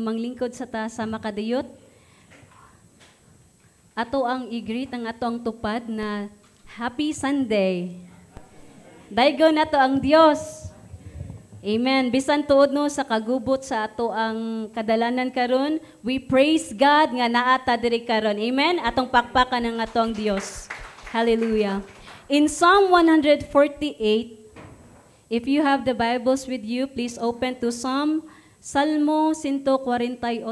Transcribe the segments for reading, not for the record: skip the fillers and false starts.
manglingkod sa ta sa makadayot. Ato ang i-greet ang ato ang tupad na Happy Sunday. Daigo na to ang Dios. Amen. Bisan tuod no sa kagubot sa ato ang kadalanan karon, we praise God nga naata diri karon. Amen. Atong pakpakan ng ato ang Dios. Hallelujah. In Psalm 148, if you have the Bibles with you, please open to Salmo 148.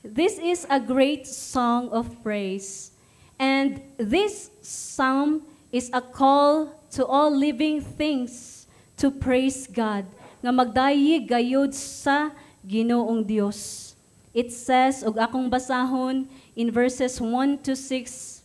This is a great song of praise. And this psalm is a call to all living things to praise God, nga magdayig gayud sa Ginoong Dios. It says, og akong basahon in verses 1 to 6,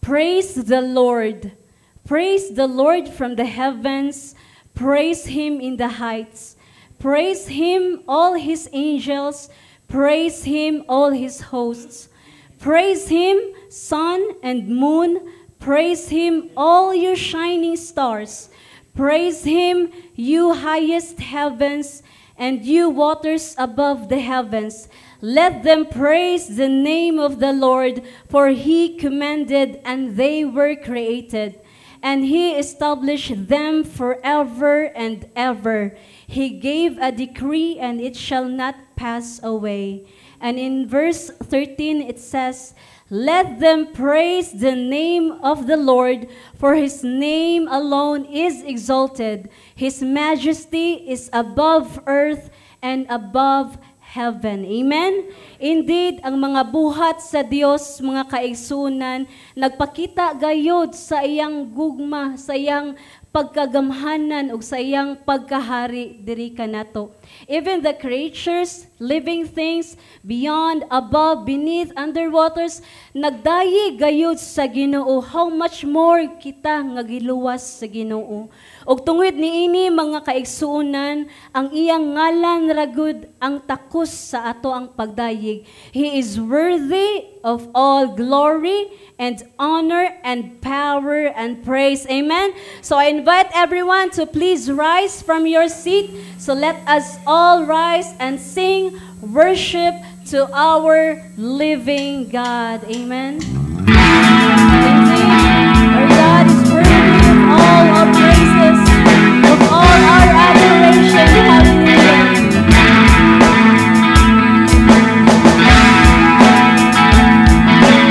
praise the Lord. Praise the Lord from the heavens. Praise Him in the heights. Praise Him, all His angels. Praise Him, all His hosts. Praise Him, sun and moon. Praise Him, all your shining stars. Praise Him, you highest heavens, and you waters above the heavens. Let them praise the name of the Lord, for He commanded, and they were created. And He established them forever and ever. He gave a decree, and it shall not pass away. And in verse 13 it says, let them praise the name of the Lord, for His name alone is exalted. His majesty is above earth and above heaven. Amen? Indeed, ang mga buhat sa Dios, mga kaigsunan, nagpakita gayod sa iyang gugma, sa iyang pagkagamhanan ug sa iyang pagkahari diri kanato. Even the creatures, living things, beyond, above, beneath, under waters, nagdayig gayud sa Ginoo. How much more kita nga giluwas sa Ginoo. Og tungod niini mga kaigsuonan, ang iyang ngalan ragud ang takos sa ato ang pagdayig. He is worthy of all glory and honor and power and praise. Amen? So I invite everyone to please rise from your seat. So let us all rise and sing worship to our living God. Amen? Indeed, our God is worthy of all our praises, of all our adoration. Hallelujah.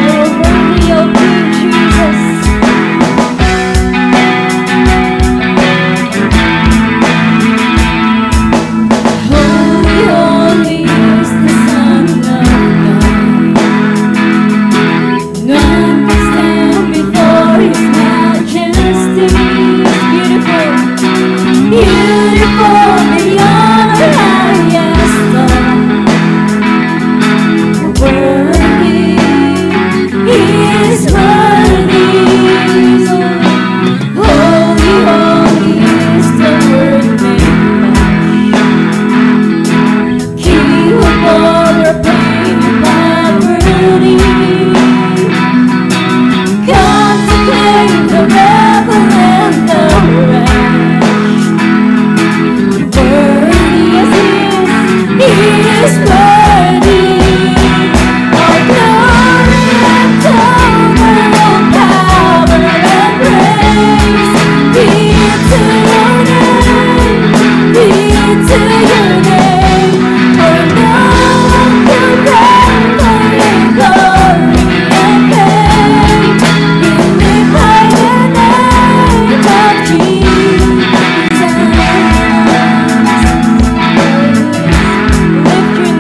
You're worthy of me, Jesus. Holy, holy is the Son of God. None can stand before His majesty. Beautiful, beautiful beyond the highest thought. Worthy, He is worthy. Holy, holy is the Word made flesh. King of all our pain and poverty. Come to claim the rebel and the wretch. Worthy as He is worthy. All glory and honor, all power and praise be to Your name, be to Your name. For now Your reign, only glory and fame. We lift high the name of Jesus. Lift your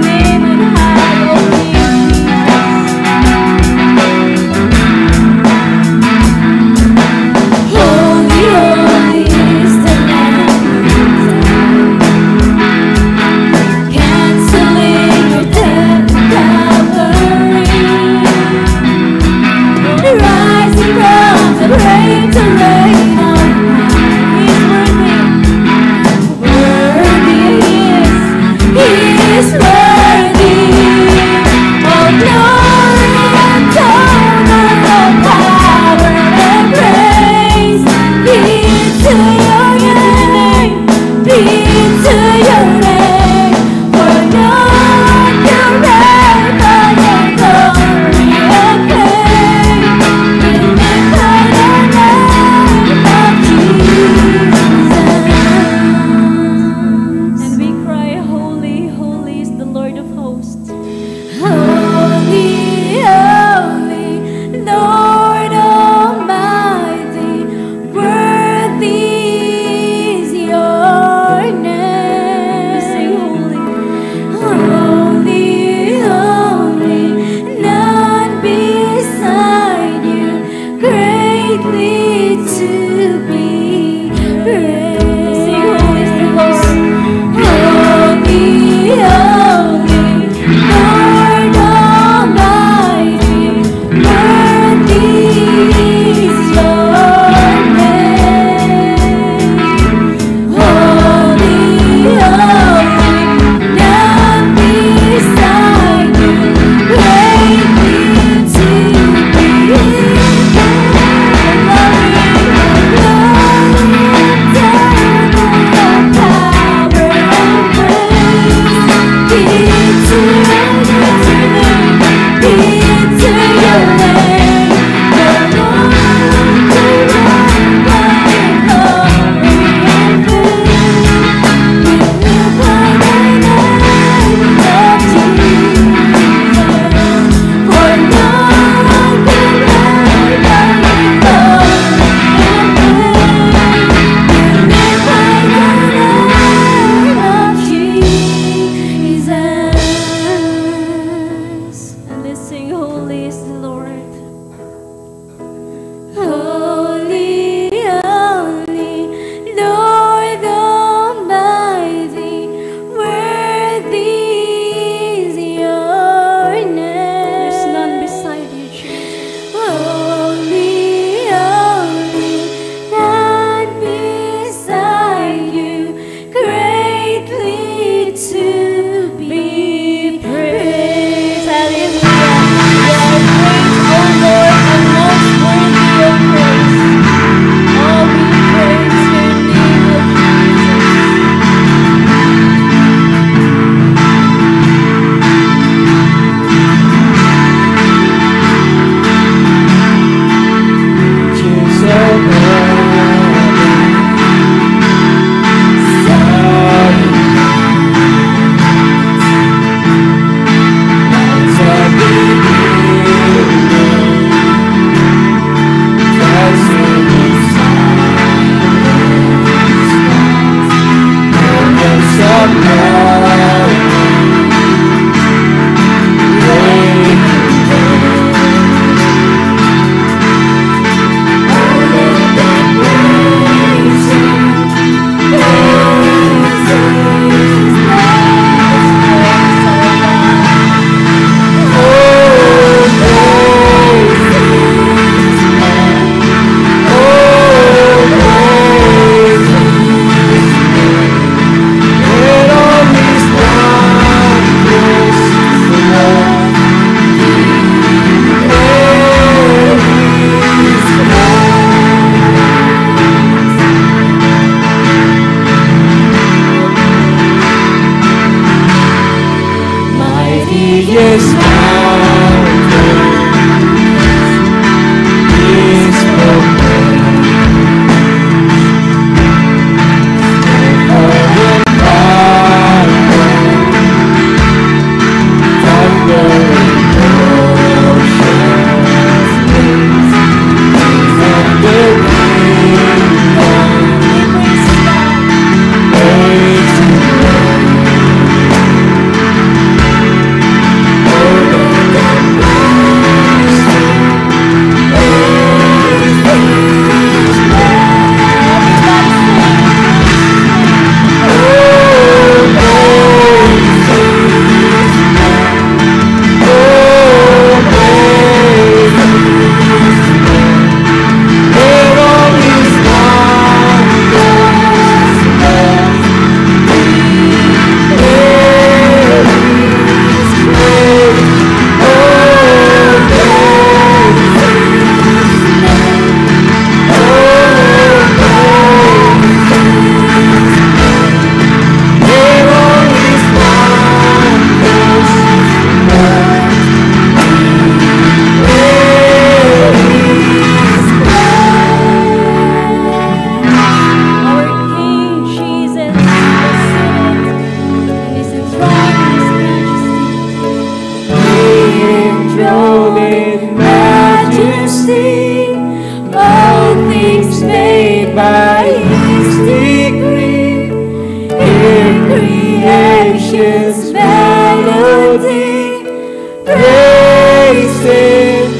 Praise Him,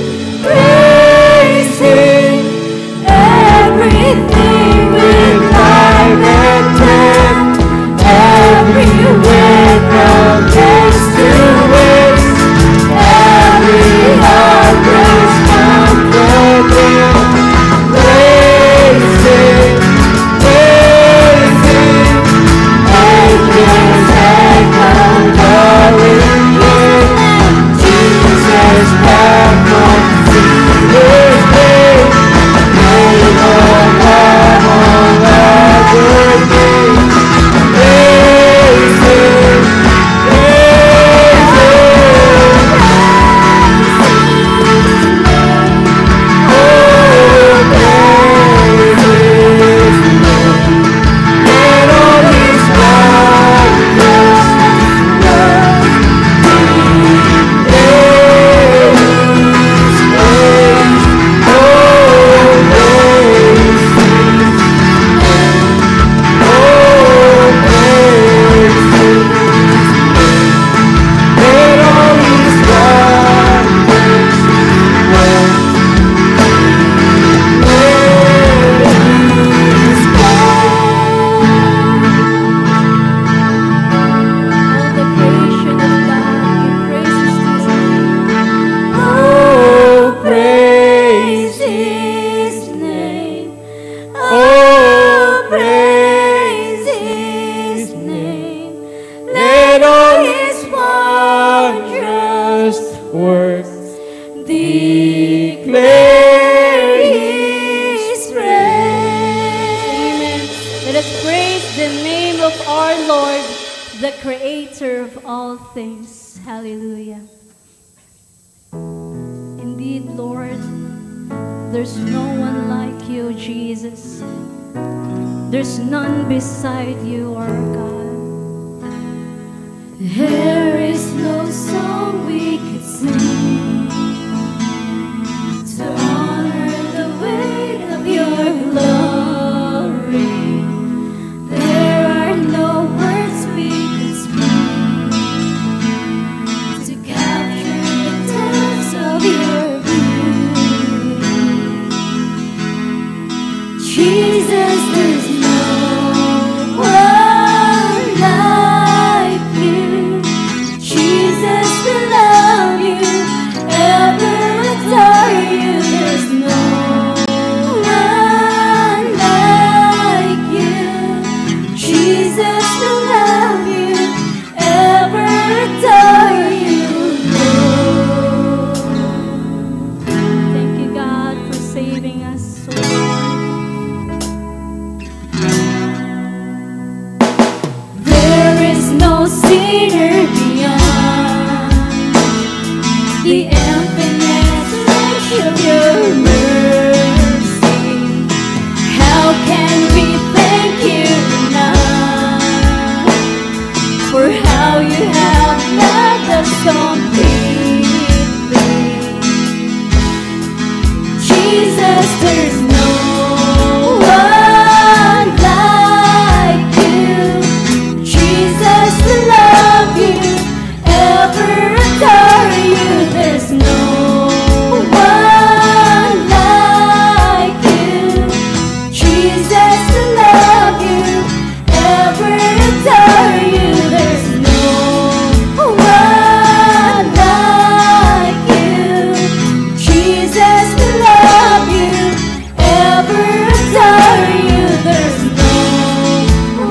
praise Him. Everything with life and breath, everywhere from east to west, every heart breaks from within. Praise Him, praise Him. Angels echo calling Him. Jesus back from His grave. Name above all other names. Praise Him, praise Him. Oh, praise His name. Let all His wondrous works be praised. Oh, praise His name. Oh, praise His name. Let all His wondrous works All the creation of God, we praise His name. Oh, praise His name. Oh, praise His name. Let all His wondrous works declare His praise. Let us praise the name of our Lord, the Creator of all things. Hallelujah. Indeed, Lord, there's no one like you, Jesus. There's none beside you, our God. There is no song we could sing to honor the weight of your glory. There are no words we could speak to capture the depths of your beauty. Jesus, there's no one like you. Jesus, we love you, ever adore you. There's no one like you. Jesus, we love you, ever adore you, Lord. Thank you, God, for saving us so long. There is no sinner beyond the infinite stretch of your mercy. How can we thank you enough for how you have loved us completely? Jesus, there's no one like you. Jesus, we love you, ever adore you. There's no one like you. Jesus, we love you, ever adore you. There's no one like you. Jesus, we love you, ever adore you. There's no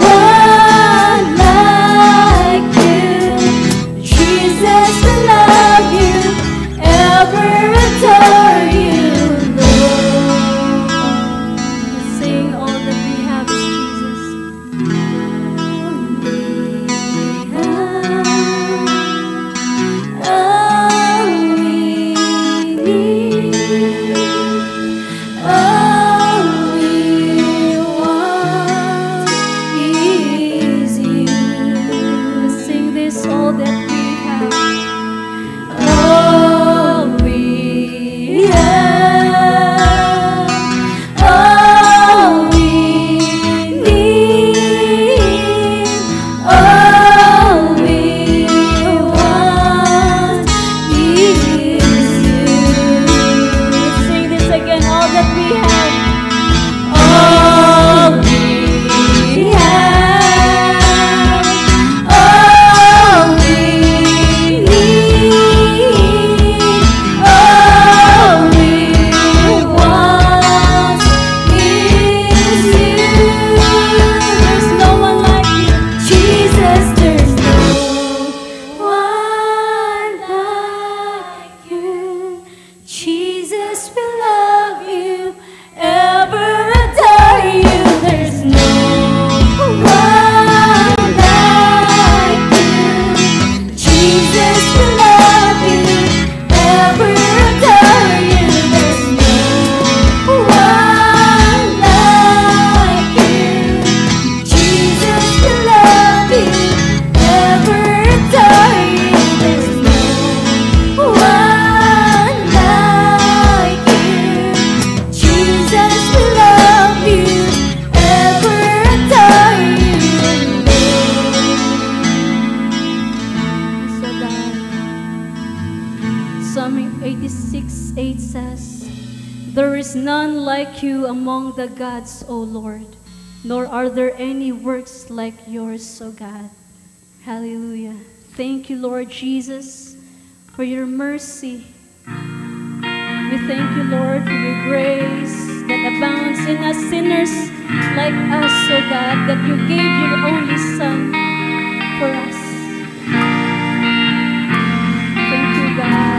one like you. Jesus, we love you, ever adore you, Lord. Let's sing all that we have is Jesus. All we need, all we want is you. Let's sing this, all that we have. All we have, all we need, all we want is 86:8 says, "There is none like you among the gods, O Lord, nor are there any works like yours, O God." Hallelujah. Thank you, Lord Jesus, for your mercy. We thank you, Lord, for your grace that abounds in us sinners like us, O God, that you gave your only Son for us. Thank you, God.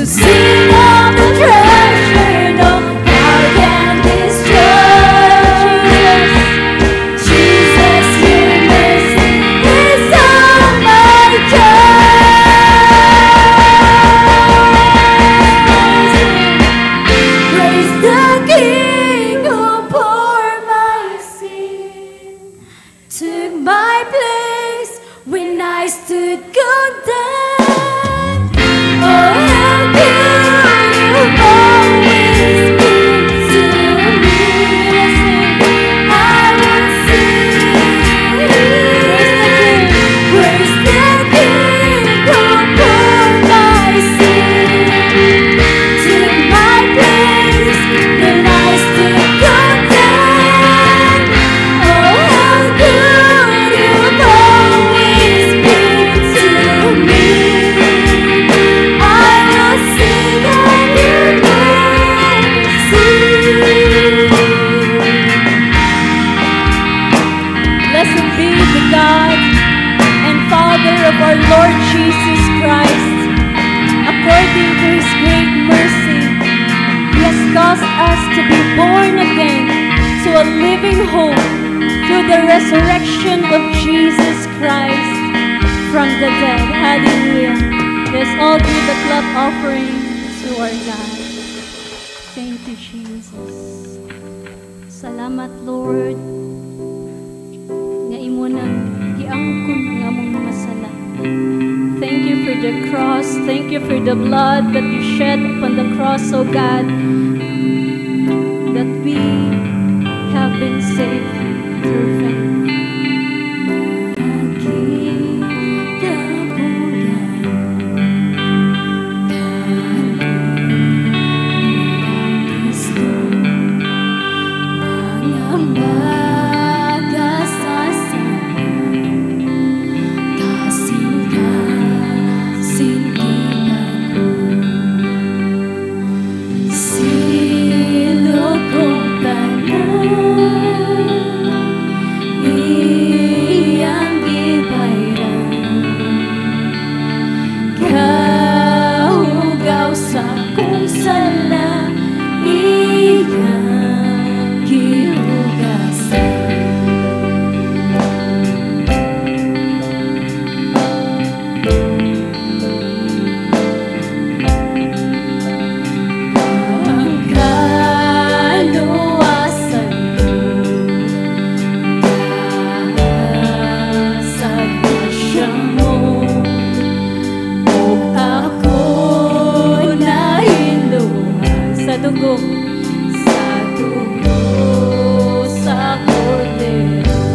to sing of the treasure no power can destroy. Jesus, your mercy is all my joy. Praise the King who bore my sin, took my place when I stood condemned. Oh, how good you are. caused us to be born again to a living hope through the resurrection of Jesus Christ from the dead. Hallelujah. Let's all give a clap offering to our God. Thank you, Jesus. Salamat, Lord, nga imo nang giangkon ang among mga sala. Thank you for the cross. Thank you for the blood that you shed upon the cross, oh God, that we have been saved through faith.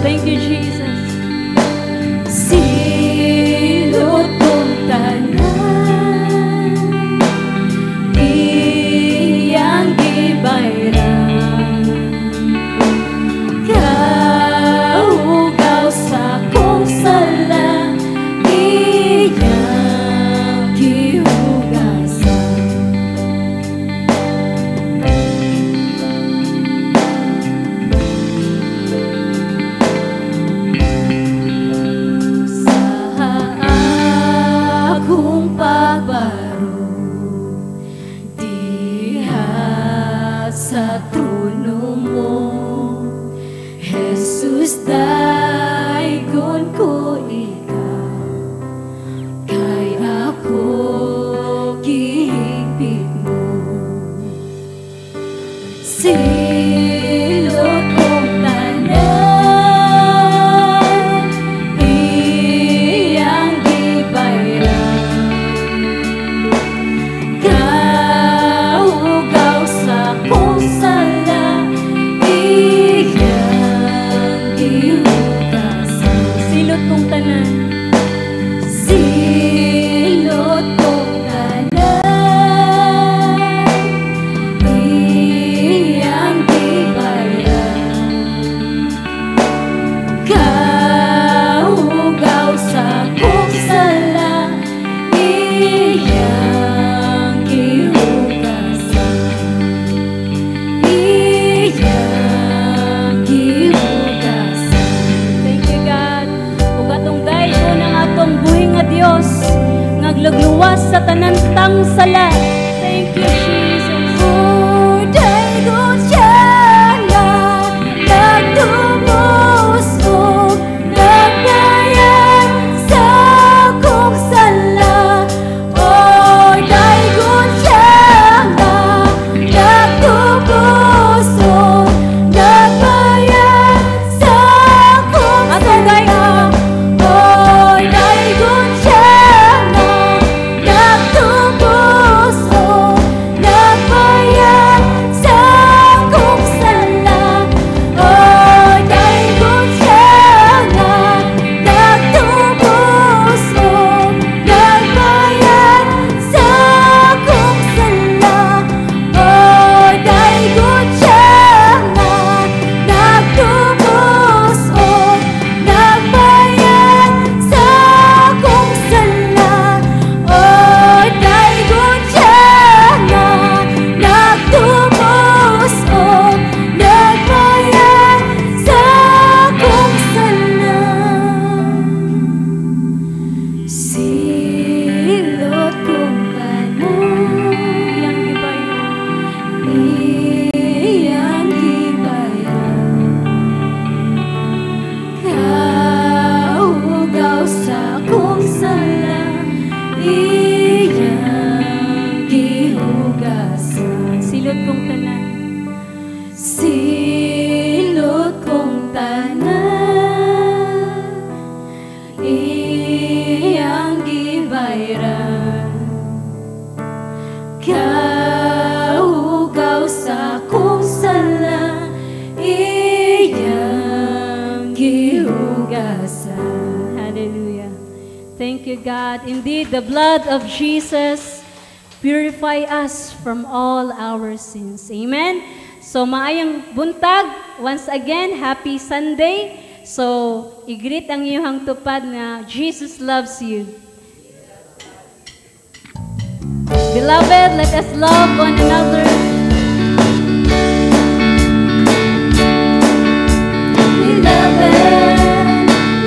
Thank you, Jesus. Silot kong tanan, iyang gibayran, kaugaw sa kong sala, iyang gihugasan. Sa trono mo, Jesus, daigon ko ikaw, kay ako gihigpit mo. Silot kong tanan, iyang gibayran, kaugaw sa kong sala, iyang gihugasan. Silot kong tanan, silot kong tanan, iyang kong tanan. Silot kong tanan, iyang gibayran. Kaugaw sa kong sala, iyang gihugasan. Hallelujah. Thank you, God. Indeed, the blood of Jesus purify us from all our sins. Amen? So, maayang buntag. Once again, happy Sunday. So, i-greet ang iyong tupad na Jesus loves you. Beloved, let us love one another. Beloved,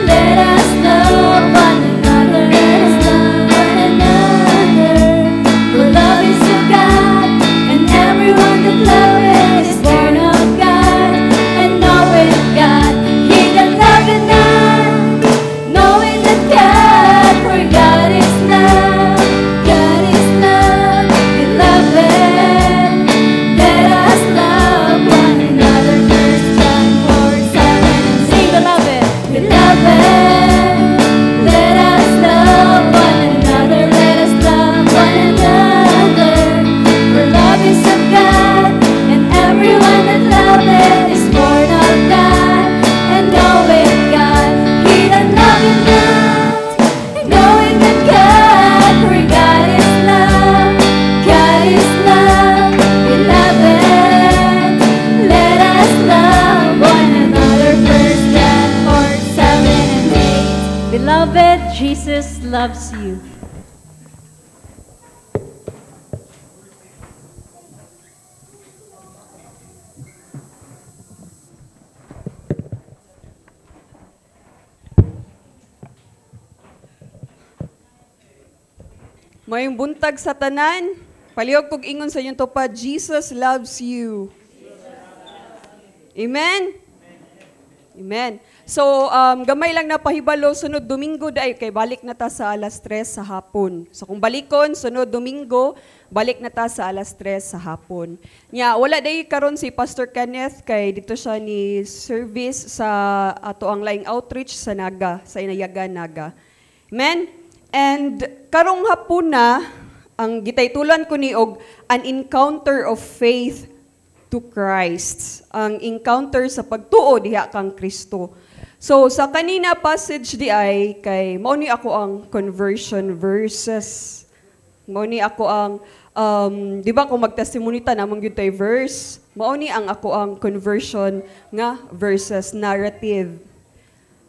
let us love one another. Let us love one another. For love is of God, and everyone that loveth is born of God, and knoweth God. He that loveth not, knowing that God, for God is love. God is love. Beloved, let us love one another. 1 John 4:7. Sing, beloved. Beloved, let us love one another. Let us love one another. For love is of God, and everyone that loveth is born of God, and knoweth God. He that loveth not, knowing that God, for God is love. God is love. Beloved, let us love one another. 1 John 4:7 and 8. Beloved, Jesus loves you. Mayong buntag sa tanan, palihog kog ingon sa inyong tupad, Jesus loves you. Amen? Amen. So, gamay lang na pahibalo, sunod Domingo dahil kay balik na ta sa alas 3 sa hapon. So, kung balikon, sunod Domingo, balik na ta sa alas 3 sa hapon. Nya, wala day karon si Pastor Kenneth kay dito siya ni service sa ato ang laing outreach sa Naga, sa Inayagan Naga. Amen? And karong hapon na, ang gitaytulan ko ni og an encounter of faith to Christ. Ang encounter sa pagtuo diha kang Kristo. So sa kanina passage di ay kay mao ni ako ang conversion verses. Mao ni ako ang di ba kung magtestimony ta namang gyud tay verse, mao ni ang ako ang conversion nga verses narrative.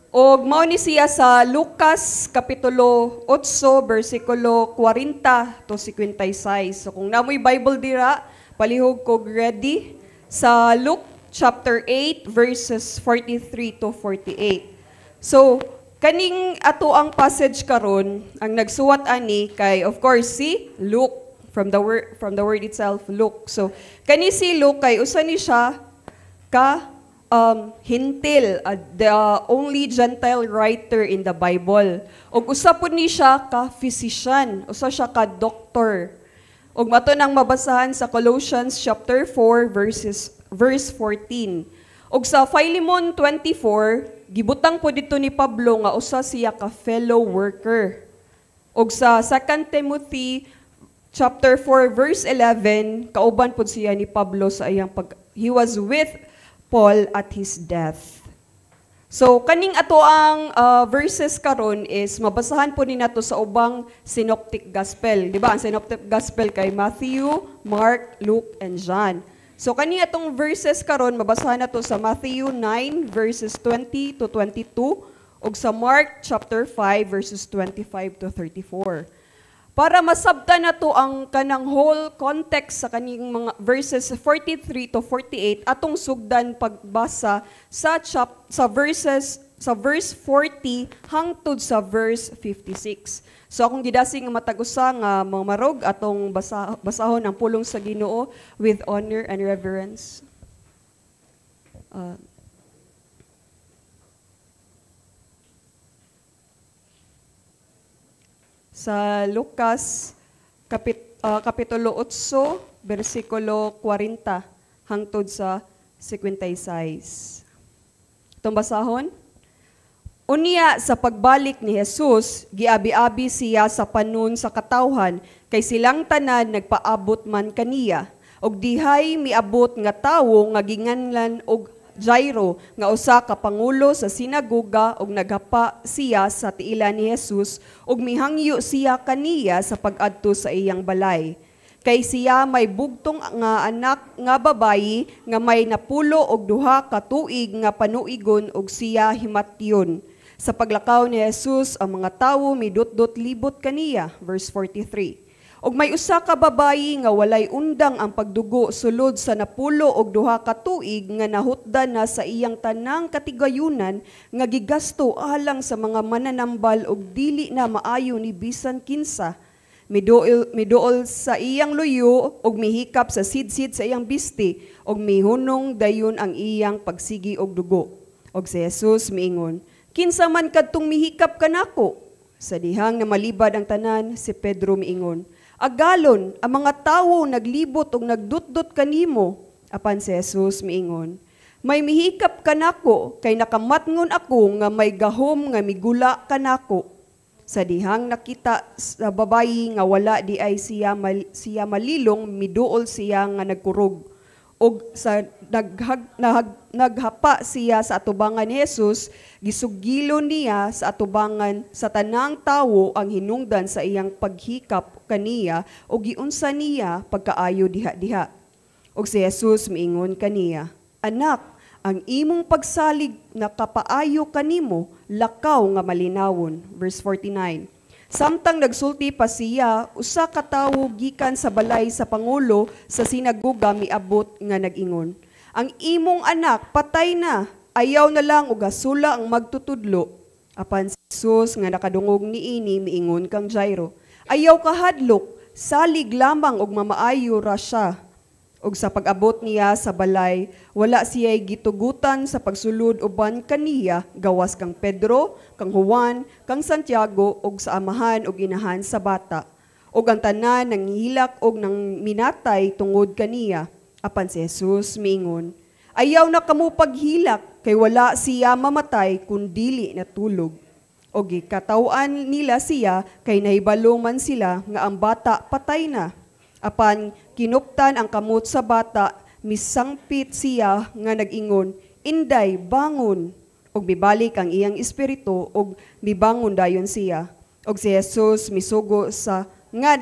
Og mao ni siya sa Lucas kapitulo 8 bersikulo 40 to 56. So kung namoy Bible dira, palihog kog ready sa Luke chapter 8 verses 43 to 48. So kaning ato ang passage karon, ang nagsuwat ani kay of course si Luke from the word itself, Luke. So kani si Luke kay usa ni siya ka Hintil, the only Gentile writer in the Bible. Og usa pud ni siya ka physician, usa siya ka doctor. Og mato nang mabasahan sa Colossians chapter 4 verse 14. Og sa Philemon 24, gibutang po dito ni Pablo nga usa siya ka fellow worker. Og sa 2 Timothy chapter 4 verse 11, kauban po siya ni Pablo sa iyang he was with Paul at his death. So kaning ato ang verses karon is mabasahan po ni nato sa ubang synoptic gospel, di ba? Ang synoptic gospel kay Matthew, Mark, Luke and John. So kani atong verses karon mabasahan nato sa Matthew 9 verses 20 to 22 ug sa Mark chapter 5 verses 25 to 34. Para masabtan na to ang kanang whole context sa kaning mga verses 43 to 48 atong sugdan pagbasa sa verse 40 hangtod sa verse 56. So akong gidasing matagusa nga mga marog atong basahon ang pulong sa Ginoo with honor and reverence. Sa Lucas kapitulo 8 versikulo 40 hangtod sa 56. Itong basahon. Unya sa pagbalik ni Jesus, giabi-abi siya sa panon sa katawhan, kay silang tanan nagpaabot man kaniya. Og dihay miabot nga tawo nga ginganlan og Jairo nga usa ka pangulo sa sinagoga, og naghapa siya sa tiila ni Jesus og mihangyo siya kaniya sa pag-adto sa iyang balay. Kay siya may bugtong nga anak nga babayi nga may napulo og 2 ka tuig nga panuigon og siya himatyon. Sa paglakaw ni Jesus, ang mga tawo midot-dot libot kaniya. Verse 43. Og may usa ka babayi nga walay undang ang pagdugo sulod sa napulo og 2 ka tuig nga nahutdan na sa iyang tanang katigayunan nga gigasto alang sa mga mananambal og dili na maayo ni bisan kinsa. Miduol sa iyang luyo og mihikap sa sidsid sa iyang bisti og mihunong dayon ang iyang pagsigi og dugo. Og si Jesus miingon, kinsa man kadtong mihikap kanako? Sa dihang na malibad ang tanan, si Pedro miingon, agalon, ang mga tawo naglibot og nagdutdot kanimo. Apan si Jesus miingon, may mihikap kanako, kay nakamatngon ako nga may gahom nga migula kanako. Sa dihang nakita sa babayi nga wala di ay siya malilong, miduol siya nga nagkurog. Og sa naghapa siya sa atubangan ni Jesus, gisugilo niya sa atubangan sa tanang tawo ang hinungdan sa iyang paghikap kaniya o giunsa niya pagkaayo diha-diha. Og si Jesus miingon kaniya, anak, ang imong pagsalig na kapaayo kanimo, lakaw nga malinawon. Verse 49. Samtang nagsulti pa siya, usa ka tawo gikan sa balay sa pangulo sa sinagoga miabot nga nag-ingon, ang imong anak patay na, ayaw na lang og gasula ang magtutudlo. Apan si Jesus nga nakadungog niini miingon kang Jairo, ayaw ka hadlok, salig lamang og mamaayo ra siya. Og sa pag-abot niya sa balay, wala siya'y gitugutan sa pagsulod uban kaniya, gawas kang Pedro, kang Juan, kang Santiago, og sa amahan og inahan sa bata. Og ang tanan nang hilak og nang minatay tungod kaniya. Apan si Jesus miingon, ayaw na kamo paghilak, kay wala siya mamatay kundili natulog. Og gikatawan nila siya, kay nahibalo man sila nga ang bata patay na. Apan kinuptan ang kamot sa bata, misangpit siya nga nag-ingon, inday, bangon. Og mibalik ang iyang espiritu, og mibangon dayon siya. Og si Jesus misugo sa nga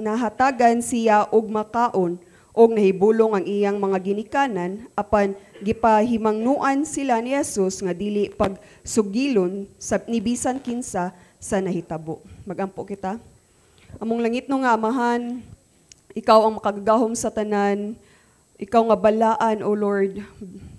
nahatagan siya og makaon, og nahibulong ang iyang mga ginikanan, apan gipahimangnuan sila ni Jesus nga dili pagsugilon sa nibisan kinsa sa nahitabo. Magampo kita. Among langit no nga amahan, ikaw ang makagagahom sa tanan, ikaw nga balaan, O Lord.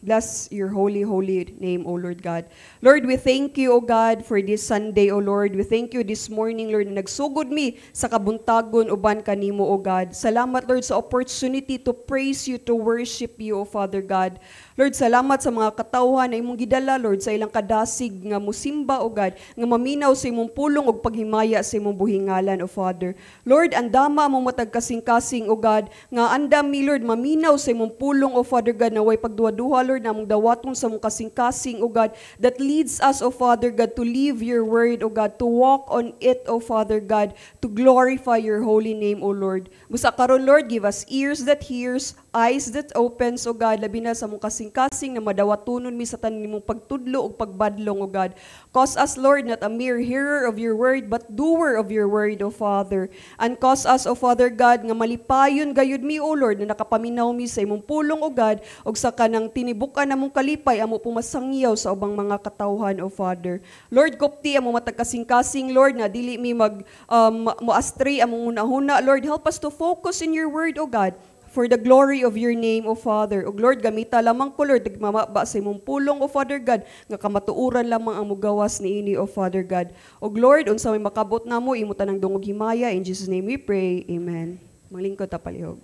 Bless your holy, holy name, O Lord God. Lord, we thank you, O God, for this Sunday, O Lord. We thank you this morning, Lord, na nagsugod mi sa kabuntagon uban kanimo, O God. Salamat, Lord, sa opportunity to praise you, to worship you, O Father God. Lord, salamat sa mga katawhan na imong gidala, Lord, sa ilang kadasig nga musimba, O God, nga maminaw sa imong pulong o paghimaya sa imong buhingalan, O Father. Lord, andama mong matag kasing-kasing, O God, nga andam mi, Lord, maminaw sa imong pulong, O Father God, na way pagduwa-duha, Lord, na mong dawaton sa mong kasing-kasing, O God, that leads us, O Father God, to live your word, O God, to walk on it, O Father God, to glorify your holy name, O Lord. Busa karon, Lord, give us ears that hears, eyes that opens, O God, labi na sa mong kasing-kasing na madawatunon mi sa tanin mong pagtudlo o pagbadlong, O God. Cause us, Lord, not a mere hearer of your word, but doer of your word, O Father. And cause us, O Father God, nga malipayon gayud mi, O Lord, na nakapaminaw mi sa imong pulong, O God, og sa kanang tinibukan na mong kalipay, amo pumasangyaw sa ubang mga katawhan, O Father. Lord, kopti amo matag kasing-kasing, Lord, na dili mi mo-astray among hunahuna, Lord, help us to focus in your word, O God, for the glory of your name, O Father. O Lord, gamita lamang ko, Lord, nagmamaba sa imong pulong, O Father God, nga kamatuuran lamang ang mugawas ni ini, O Father God. O Lord, unsa may makabot namo, imo tanang dungog himaya. In Jesus' name we pray. Amen. Manglingkod ta palihog.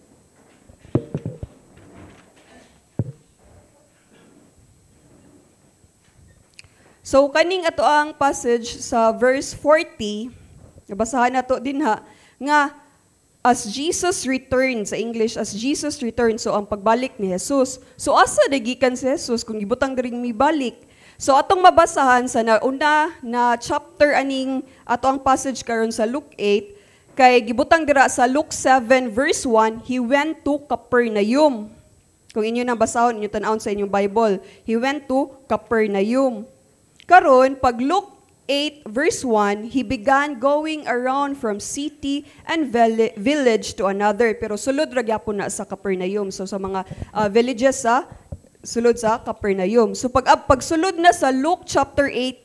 So, kaning ato ang passage sa verse 40, nabasahan nato din ha, nga as Jesus returned, sa English, as Jesus returned, so ang pagbalik ni Jesus. So asa dagikan si Jesus kung gibutang diring mibalik? So atong mabasahan sa nauna na chapter aning ato ang passage karon sa Luke 8, kay gibutang dira sa Luke 7 verse 1, he went to Capernaum. Kung inyo na basahon, inyo tan-awon sa inyong Bible, he went to Capernaum. Karon, pag Luke 8 verse 1, he began going around from city and village to another. Pero sulod ra gyapon na sa Capernaum. So sa mga villages sulod sa Capernaum. So pag sulod na sa Luke chapter 8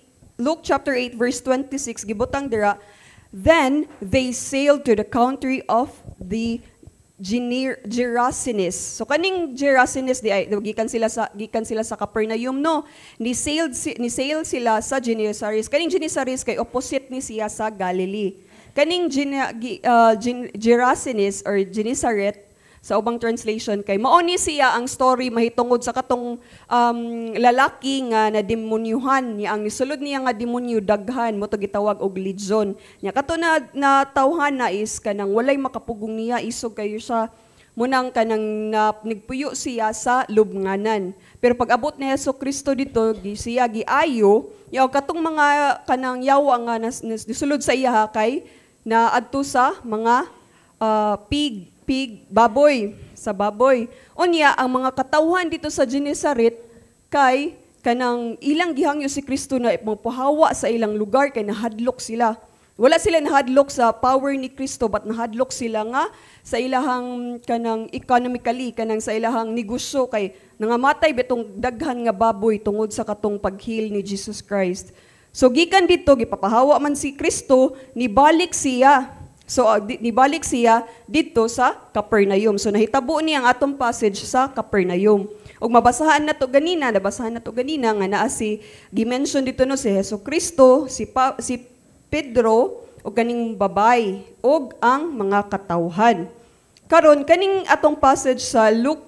verse 26 gibutang dira, then they sailed to the country of the Gerasenes. So kaning Gerasenes di ay gikan sila sa Capernaum no. Ni sail sila sa Genesaret. Kaning Genesaret kay opposite ni siya sa Galilee. Kaning Gerasenes or Genesaret sa ubang translation kay mao ni siya ang story mahitungod sa katong lalaki nga na demonyuhan niya, ang nisulod niya nga demonyo daghan mo to gitawag og legion nya kato na tawhan na is kanang walay makapugong niya isog kayo siya munang kanang nigpuyo siya sa lubnganan. Pero pag abot ni Jesucristo dito siya giayo yaw katong mga kanang yawa nga nisulod sa iya kay na adto sa mga baboy, sa baboy. Unya, ang mga katawhan dito sa Genesaret, kay kanang ilang gihangyo si Kristo na mapahawa sa ilang lugar, kay nahadlok sila. Wala sila nahadlok sa power ni Kristo, but nahadlok sila nga sa ilahang kanang economically, kanang sa ilahang negosyo, kay nangamatay betong daghan nga baboy tungod sa katong paghil ni Jesus Christ. So, gikan dito, gipapahawa man si Kristo, nibalik siya. So, nibalik siya dito sa Capernaum. So, nahitabo niya ang atong passage sa Capernaum. Og nabasahan na to ganina nga naa si gimension dito no si Jesucristo, si Pedro o kaning babay og ang mga katawhan. Karon kaning atong passage sa Luke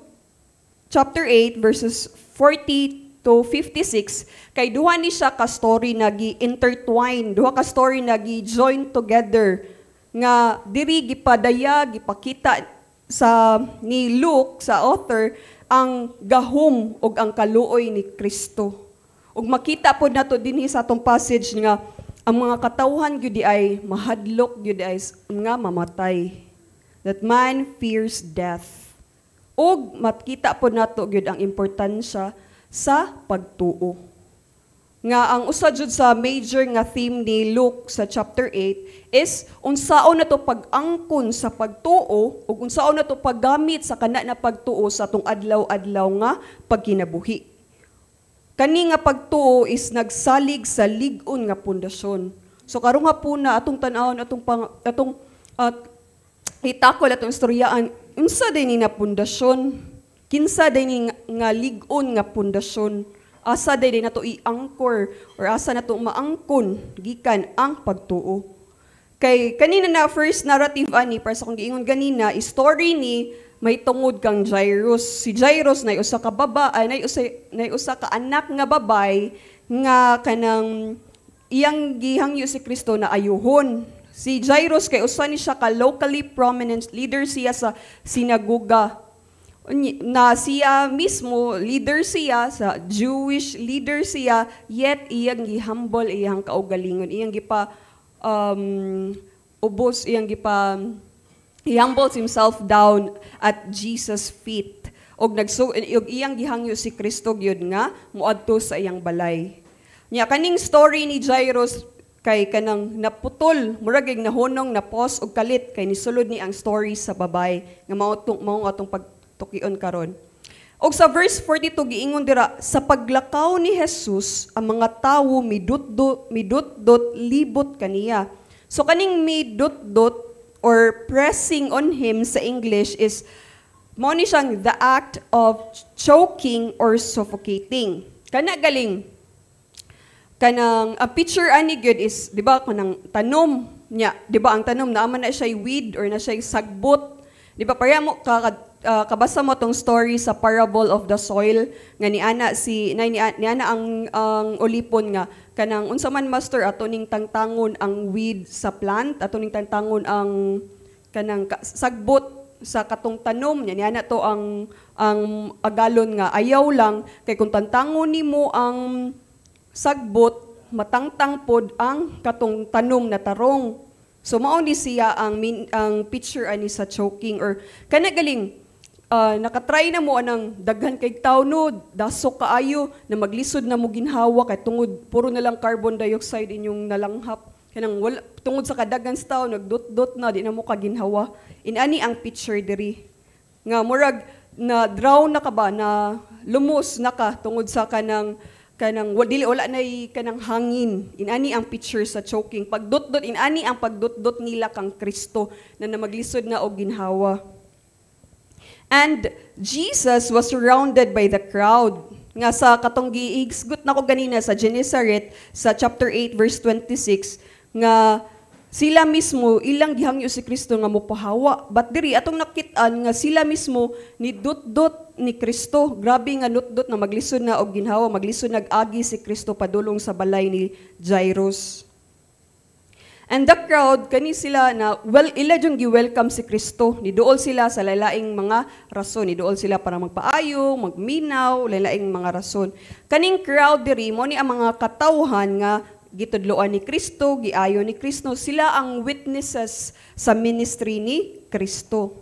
chapter 8 verses 40 to 56 kay duha ni siya ka story na gi-intertwine, duha ka story na gi-join together nga diri gipadaya gipakita sa ni Luke sa author ang gahom ug ang kaluoy ni Kristo. Ug makita pod nato dinhi sa atong passage nga ang mga katawhan gyud ay mahadlok gyud ay nga mamatay. That man fears death. Ug makita pod nato gyud ang importansya sa pagtuo. Nga ang usa jud sa major nga theme ni Luke sa chapter 8 is unsaon nato pag-angkon sa pagtuo ug unsaon nato paggamit sa kana na pagtuo sa atong adlaw-adlaw nga pagkinabuhi. Kani nga pagtuo is nagsalig sa lig-on nga pundasyon. So karong hapuna atong tan-awon atong itakol atong istoryaan unsa day ni na pundasyon? Kinsa day ni nga lig-on nga pundasyon? Asa day nato i-anchor or asa nato maangkon gikan ang pagtuo. Kay kanina na first narrative ani para sa kung giingon ganina, story ni may tungod kang Jairus. Si Jairus nay usa ka nay usa ka anak nga babay nga kanang iyang gihangyo si Kristo na ayuhon. Si Jairus kay usa ni siya ka locally prominent leader siya sa sinagoga. Na siya mismo, leader siya, sa Jewish leader siya, yet iyang gihumble, iyang kaugalingon, iyang gipa ubos, he humbles himself down at Jesus' feet. Og iyang gihangyo si Kristo gyud nga muadto sa iyang balay. Nya kaning story ni Jairus kay kanang naputol, murag ig nahunong na pause og kalit kay nisulod ni ang story sa babay nga mao atong tukion karon. Og sa verse 42 giingon dira, sa paglakaw ni Jesus ang mga tawo midut-dot libot kaniya. So kaning midut-dot or pressing on him sa English is mao ni siyang the act of choking or suffocating. Kana galing kanang a picture ani good is di ba kanang tanom nya, di ba ang tanom naa man na siya weed or na siya sagbot. Di ba pareha mo kabasa mo tong story sa parable of the soil nga ni ana ang ulipon nga kanang unsa man master ato ning tangtangon ang weed sa plant, ato ning tangtangon ang sagbot sa katong tanom niya na to ang agalon nga ayaw lang kay kung tantangon nimo ang sagbot matangtang pod ang katong tanom na tarong. So mao ni siya ang picture ani sa choking or kanagaling nakatry na mo anang daghan kay tawo no dasok kaayo na maglisod na mo ginhawa kay tungod puro na lang carbon dioxide inyong nalanghap kanang wala tungod sa kadaghan sa tawo nagdot-dot na di na mo kaginhawa. Inani ang picture diri nga murag na drown na ka ba na lumos na ka tungod sa kanang dili wala nay kanang hangin. Inani ang picture sa choking pagdot-dot inani ang pagdot-dot nila kang Kristo na maglisod na og ginhawa. And Jesus was surrounded by the crowd. Nga sa katong giigsgot nako ganina sa Genesaret sa chapter 8 verse 26 nga sila mismo ilang gihangyo si Kristo nga mopahawa. But diri atong nakit-an nga sila mismo ni dot-dot ni Kristo. Grabe nga nutdot na maglisod na og ginhawa, maglisod nag-agi si Kristo padulong sa balay ni Jairus. And the crowd kani sila na ila jung gi-welcome si Kristo. Niduol sila sa lalaing mga rason. Niduol sila para magpaayo, magminaw, lalaing mga rason. Kaning crowd diri mo ni ang mga katawhan nga gitudloan ni Kristo, giayo ni Kristo, sila ang witnesses sa ministry ni Kristo.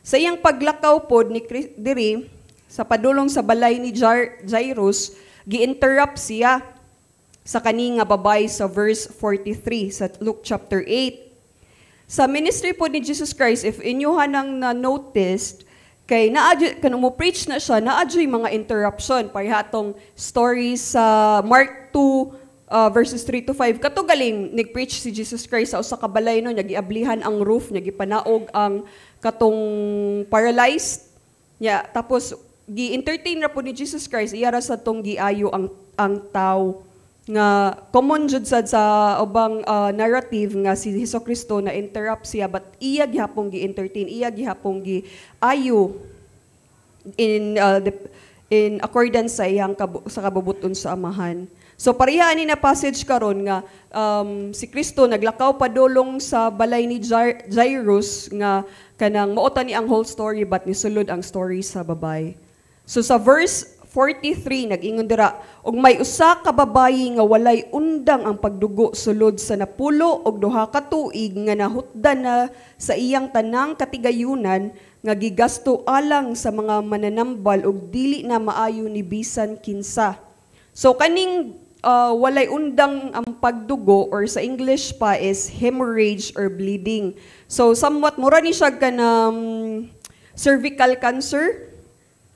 Sa iyang paglakaw pod ni diri sa padulong sa balay ni Jairus, gi-interrupt siya sa kani nga babay sa verse 43 sa Luke chapter 8. Sa ministry po ni Jesus Christ, if inyo hanang na-noticed, kay kanang mo preach na siya, naadyoy mga interruption. Parihatong stories sa Mark 2, verses 3 to 5. Kato galing, nag-preach si Jesus Christ sa usa ka balay no, nagiablihan ang roof, nagipanaog ang katong paralyzed. Tapos, gi-entertain na po ni Jesus Christ, iyara sa tong giayo ang tao. Nga, common jud sa ubang narrative nga si Hesukristo na interrupt siya, but iya gihapong gi-entertain, iya gihapong giayo in accordance sa iyang sa kabubuton sa amahan. So pareha ni na passage karon nga si Kristo naglakaw padulong sa balay ni Jairus nga kanang maota ni ang whole story but nisulod ang story sa babay. So sa verse 43 nag-ingon dira, og may usa ka babayi nga walay undang ang pagdugo sulod sa napulo og 2 ka tuig nga nahutdan na sa iyang tanang katigayunan nga gigasto alang sa mga mananambal og dili na maayo ni bisan kinsa. So kaning walay undang ang pagdugo or sa English pa is hemorrhage or bleeding. So somewhat mura ni siya kanang cervical cancer.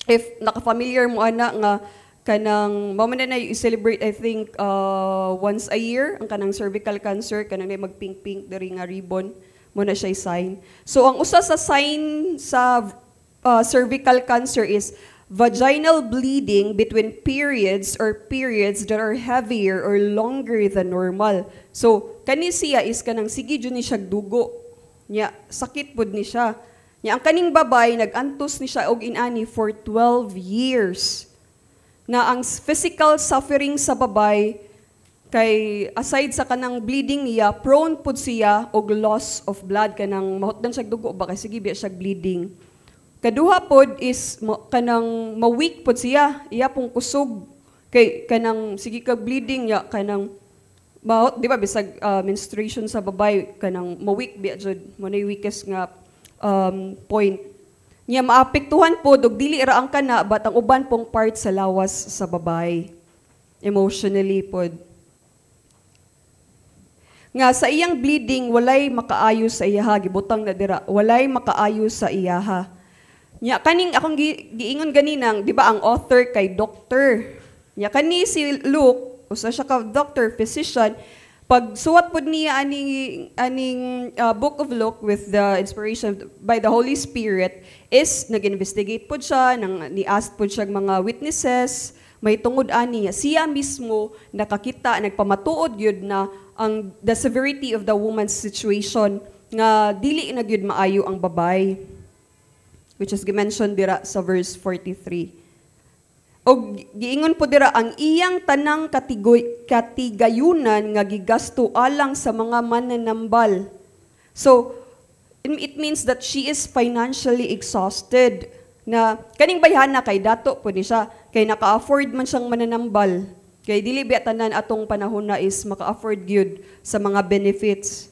If naka-familiar mo ana nga kanang mao man na i-celebrate I think once a year ang kanang cervical cancer kanang magpink-pink diri nga ribbon mo na siya sign. So ang usa sa sign sa cervical cancer is vaginal bleeding between periods or periods that are heavier or longer than normal. So, kani siya is kanang sige dyan ni siya dugo. Nya, sakit pod ni siya. Nya, ang kaning babay, nag-antos ni siya og inani for 12 years. Na ang physical suffering sa babay, kay aside sa kanang bleeding niya, prone pod siya og loss of blood. Kanang mahutdan siya dugo ba, kay sige biya siya bleeding. Kaduha pod is kanang ma-weak pod siya, iya pong kusog kay kanang sige ka bleeding ya kanang di ba bisag menstruation sa babay kanang ma-weak biya jud mo na weakest nga point. Nya maapektuhan pod og dili ra ang kana but ang uban pong part sa lawas sa babay emotionally pod. Nga sa iyang bleeding walay makaayo sa iyaha gibutang na dira walay makaayo sa iyaha. Nya kaning akong giingon ganinang, di ba ang author kay doctor. Nya kani si Luke, usa siya ka doctor, physician, pag suwat pod niya aning book of Luke with the inspiration by the Holy Spirit is nag-investigate pod siya, ni-ask pod siya mga witnesses, may tungod ani siya mismo nakakita, nagpamatuod yun na the severity of the woman's situation nga dili na gyud maayo ang babay. Which is mentioned dira sa verse 43. O giingon po dira ang iyang tanang katigayunan nga gigasto alang sa mga mananambal. So it means that she is financially exhausted. Na kaning bayhana kay dato po ni siya, kay naka-afford man siyang mananambal. Kay dili biya tanan atong panahon na is maka-afford gyud sa mga benefits.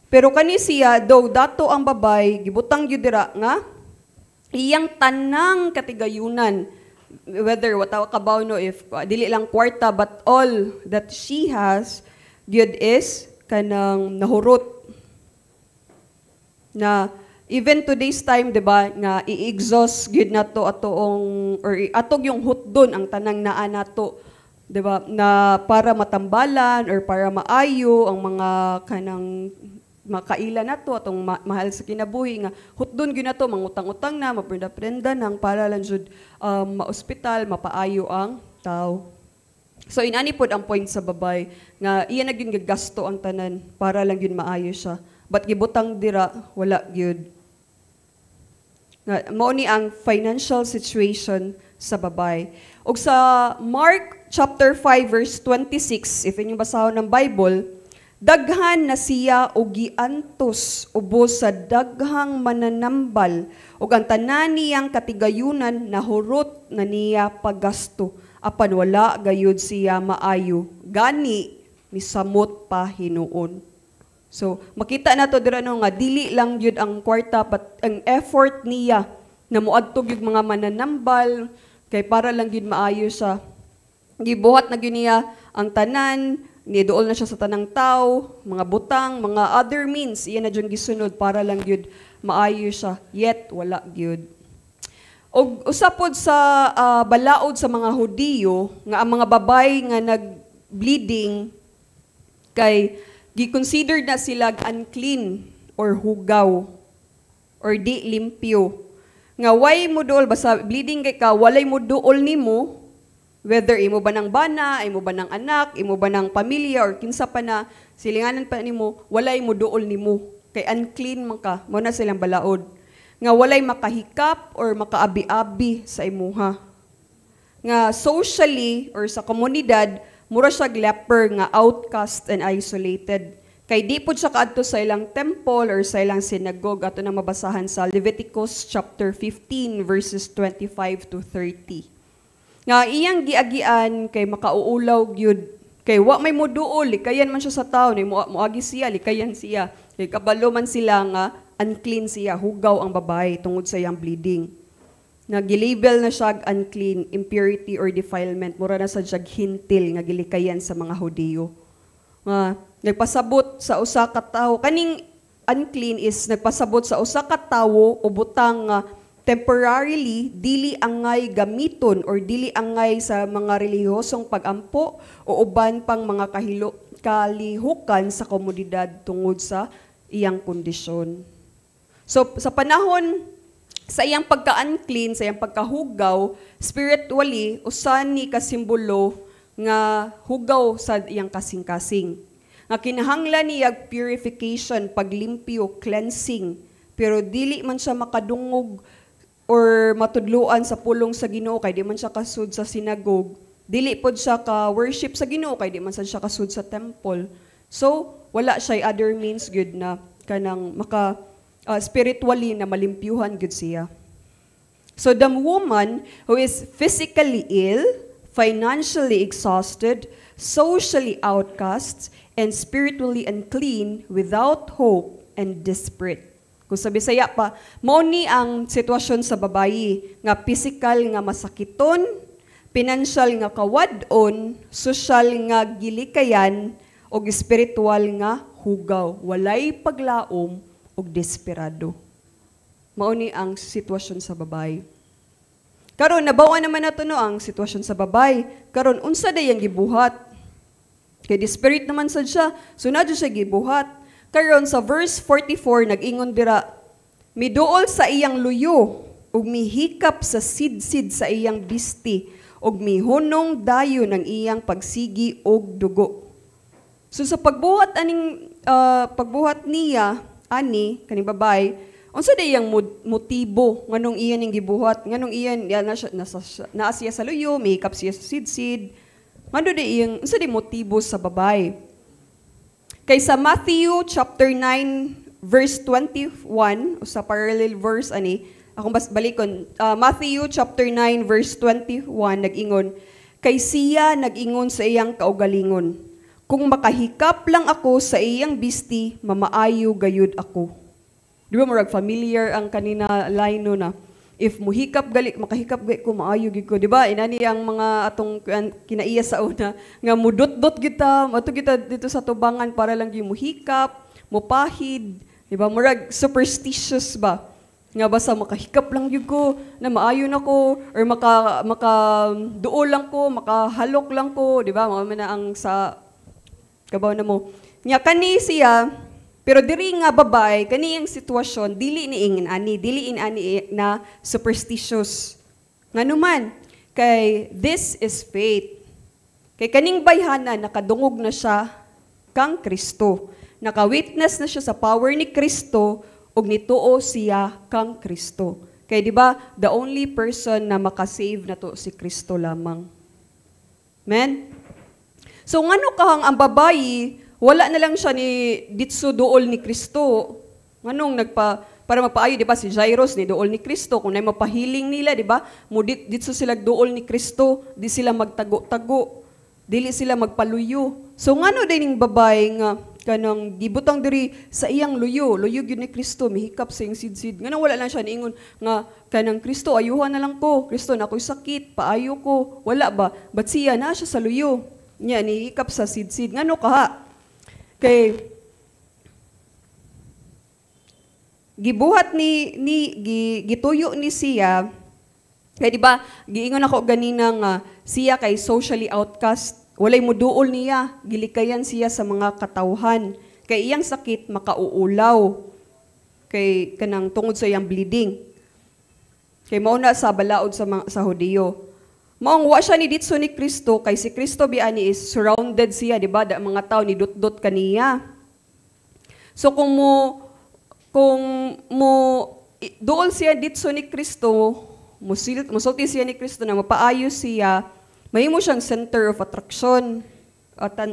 Pero kani siya, though dato ang babay, gibutang gyud dira nga iyang tanang katigayunan, whether wataw kabaw no, if dili lang kwarta, but all that she has gyud is kanang nahurot na even today's time, di ba, nga i-exhaust gyud nato atoong or atog yung hutdon ang tanang naa nato, di ba, na para matambalan or para maayo ang mga kanang makaila nato atong mahal sa kinabuhi nga hutdon gyud nato mangutang-utang na maprenda-prenda nang para lang jud ma-ospital mapaayo ang tao. So inani pod ang point sa babay nga iya na gyud gagasto ang tanan para lang gyud maayo siya. But gibutang dira, wala gyud. Mao ni ang financial situation sa babay. Og sa Mark chapter 5 verse 26, if inyong basahon ng Bible, daghan na siya og giantos ubos sa daghang mananambal ug ang tanan niyang katigayunan nahurot na niya paggasto apan wala gayud siya maayo. Gani misamot pa hinuon. So, makita na to dira no nga dili lang gyud ang kwarta but ang effort niya na moadtog yung mga mananambal kay para lang gyud maayo siya. Gibuhat na gyud niya ang tanan, niduol na siya sa tanang tao, mga butang, mga other means iya na gyud gisunod para lang gyud maayo siya. Yet wala gyud. Og usapod sa balaod sa mga Hudiyo nga ang mga babay nga nag-bleeding kay gi-considered na sila unclean or hugaw or di limpyo. Nga way mo duol, basta bleeding kay ka, walay mo duol nimo, whether imo ba ng bana, imo ba ng anak, imo ba ng pamilya, or kinsa pa na, silinganan pa nimo, walay mo duol nimo. Kay unclean man ka, mo na silang balaod. Nga walay makahikap or makaabi-abi sa imuha. Nga socially or sa komunidad, mura siya leper nga outcast and isolated. Kay di po siya kaadto sa ilang temple or sa ilang synagogue. Ato na mabasahan sa Leviticus chapter 15 verses 25 to 30. Nga iyang giagian kay makauulaw gyud. Kay wa may moduol, likayan man siya sa tao, ni moagi siya, likayan siya. Kay kabalo man sila nga unclean siya, hugaw ang babae tungod sa iyang bleeding. Nagilabel na siya unclean, impurity or defilement, mura na sa jag hintil nga gilikayan sa mga Hudiyo. Nagpasabot sa usa ka tawo, kaning unclean is nagpasabot sa usa ka tawo o butang temporarily dili angay gamiton or dili angay sa mga relihiyosong pagampo o uban pang mga kalihukan sa komunidad tungod sa iyang kondisyon. So sa panahon sa iyang pagka-unclean, sa iyang pagkahugaw, spiritually, usan ni kasimbolo nga hugaw sa iyang kasing-kasing. Nga kinahanglan niya purification, paglimpyo, cleansing, pero dili man siya makadungog or matudluan sa pulong sa Ginoo kay di man siya kasud sa sinagogue. Dili pod siya ka-worship sa Ginoo kay di man siya kasud sa temple. So, wala siya other means good na kanang spiritually na malimpyuhan gud siya. So the woman who is physically ill, financially exhausted, socially outcast, and spiritually unclean, without hope and desperate. Kung sa Bisaya pa, mao ni ang sitwasyon sa babayi nga physical nga masakiton, financial nga kawadon, social nga gilikayan, og spiritual nga hugaw, walay paglaom og desperado. Mao ni ang sitwasyon sa babay. Karon nabawa naman nato no ang sitwasyon sa babay. Karon unsa dayang gibuhat? Kay desperate naman sad siya, sunod siya gibuhat. Karon sa verse 44 nag-ingon dira, miduol sa iyang luyo ug mihikap sa sidsid sa iyang bisti ug mihunong dayo ng iyang pagsigi og dugo. So sa pagbuhat niya ani kaning babay, unsa dayang motibo nganong iyan ning gibuhat, nganong iyan naa siya sa luyo, mihikap siya sa sidsid. Ngano unsa di motibo sa babay? Kay sa Matthew chapter 9 verse 21, sa parallel verse ani, akong balikon, Matthew chapter 9 verse 21 nag-ingon, kay siya nag-ingon sa iyang kaugalingon, kung makahikap lang ako sa iyang bisti, mamaayo gayud ako. Di ba murag familiar ang kanina line no na, if muhikap gali, makahikap gali ko, maayo gid ko. Di ba? Inani ang mga atong kinaiya sa una, nga mudot-dot kita, ato kita dito sa tubangan para lang yung muhikap, mupahid. Di ba? Murag superstitious ba? Nga basta makahikap lang yun ko, na maayon ako, or duol lang ko, makahalok lang ko, di ba? Mga na ang sa, kabaw na mo. Nga kani siya, pero diri nga babay, kani ang sitwasyon, dili ini ani na superstitious. Nga naman, kay this is faith. Kay kaning bayhana, nakadungog na siya kang Kristo. Naka-witness na siya sa power ni Kristo, ug nituo siya kang Kristo. Kay di ba, the only person na makasave na to si Kristo lamang. Amen? So ngano kahang ang babayi, wala na lang siya ni ditso duol ni Kristo. Nganong para magpaayo, di ba, si Jairus ni duol ni Kristo, kung na mapahiling nila, di ba, ditso sila duol ni Kristo, di sila magtago-tago, dili sila magpaluyo. So ngano din yung babay nga, kanang gibutang diri sa iyang luyo gyud ni Kristo, mihikap sa iyang sidsid. Nga wala lang siya niingon nga kanang Kristo, ayuhan na lang ko. Kristo, na ako'y sakit, paayo ko. Wala ba? But siya na siya sa luyo. Nya nihikap sa sidsid. Ngano kaha? Kay gibuhat gituyo ni siya. Kay di ba, giingon ako ganina nga siya kay socially outcast. Walay muduol niya, gilikayan siya sa mga katawhan. Kay iyang sakit makauulaw. Kay kanang tungod sa iyang bleeding. Kay mauna sa balaod sa Hudiyo. Maong wa siya ni ditso ni Kristo, kay si Kristo biani is surrounded siya, di ba? Da mga tao ni dot-dot kaniya. So kung mo duol siya ditso ni Kristo, musulti siya ni Kristo na mapaayos siya, mahimo siyang center of attraction,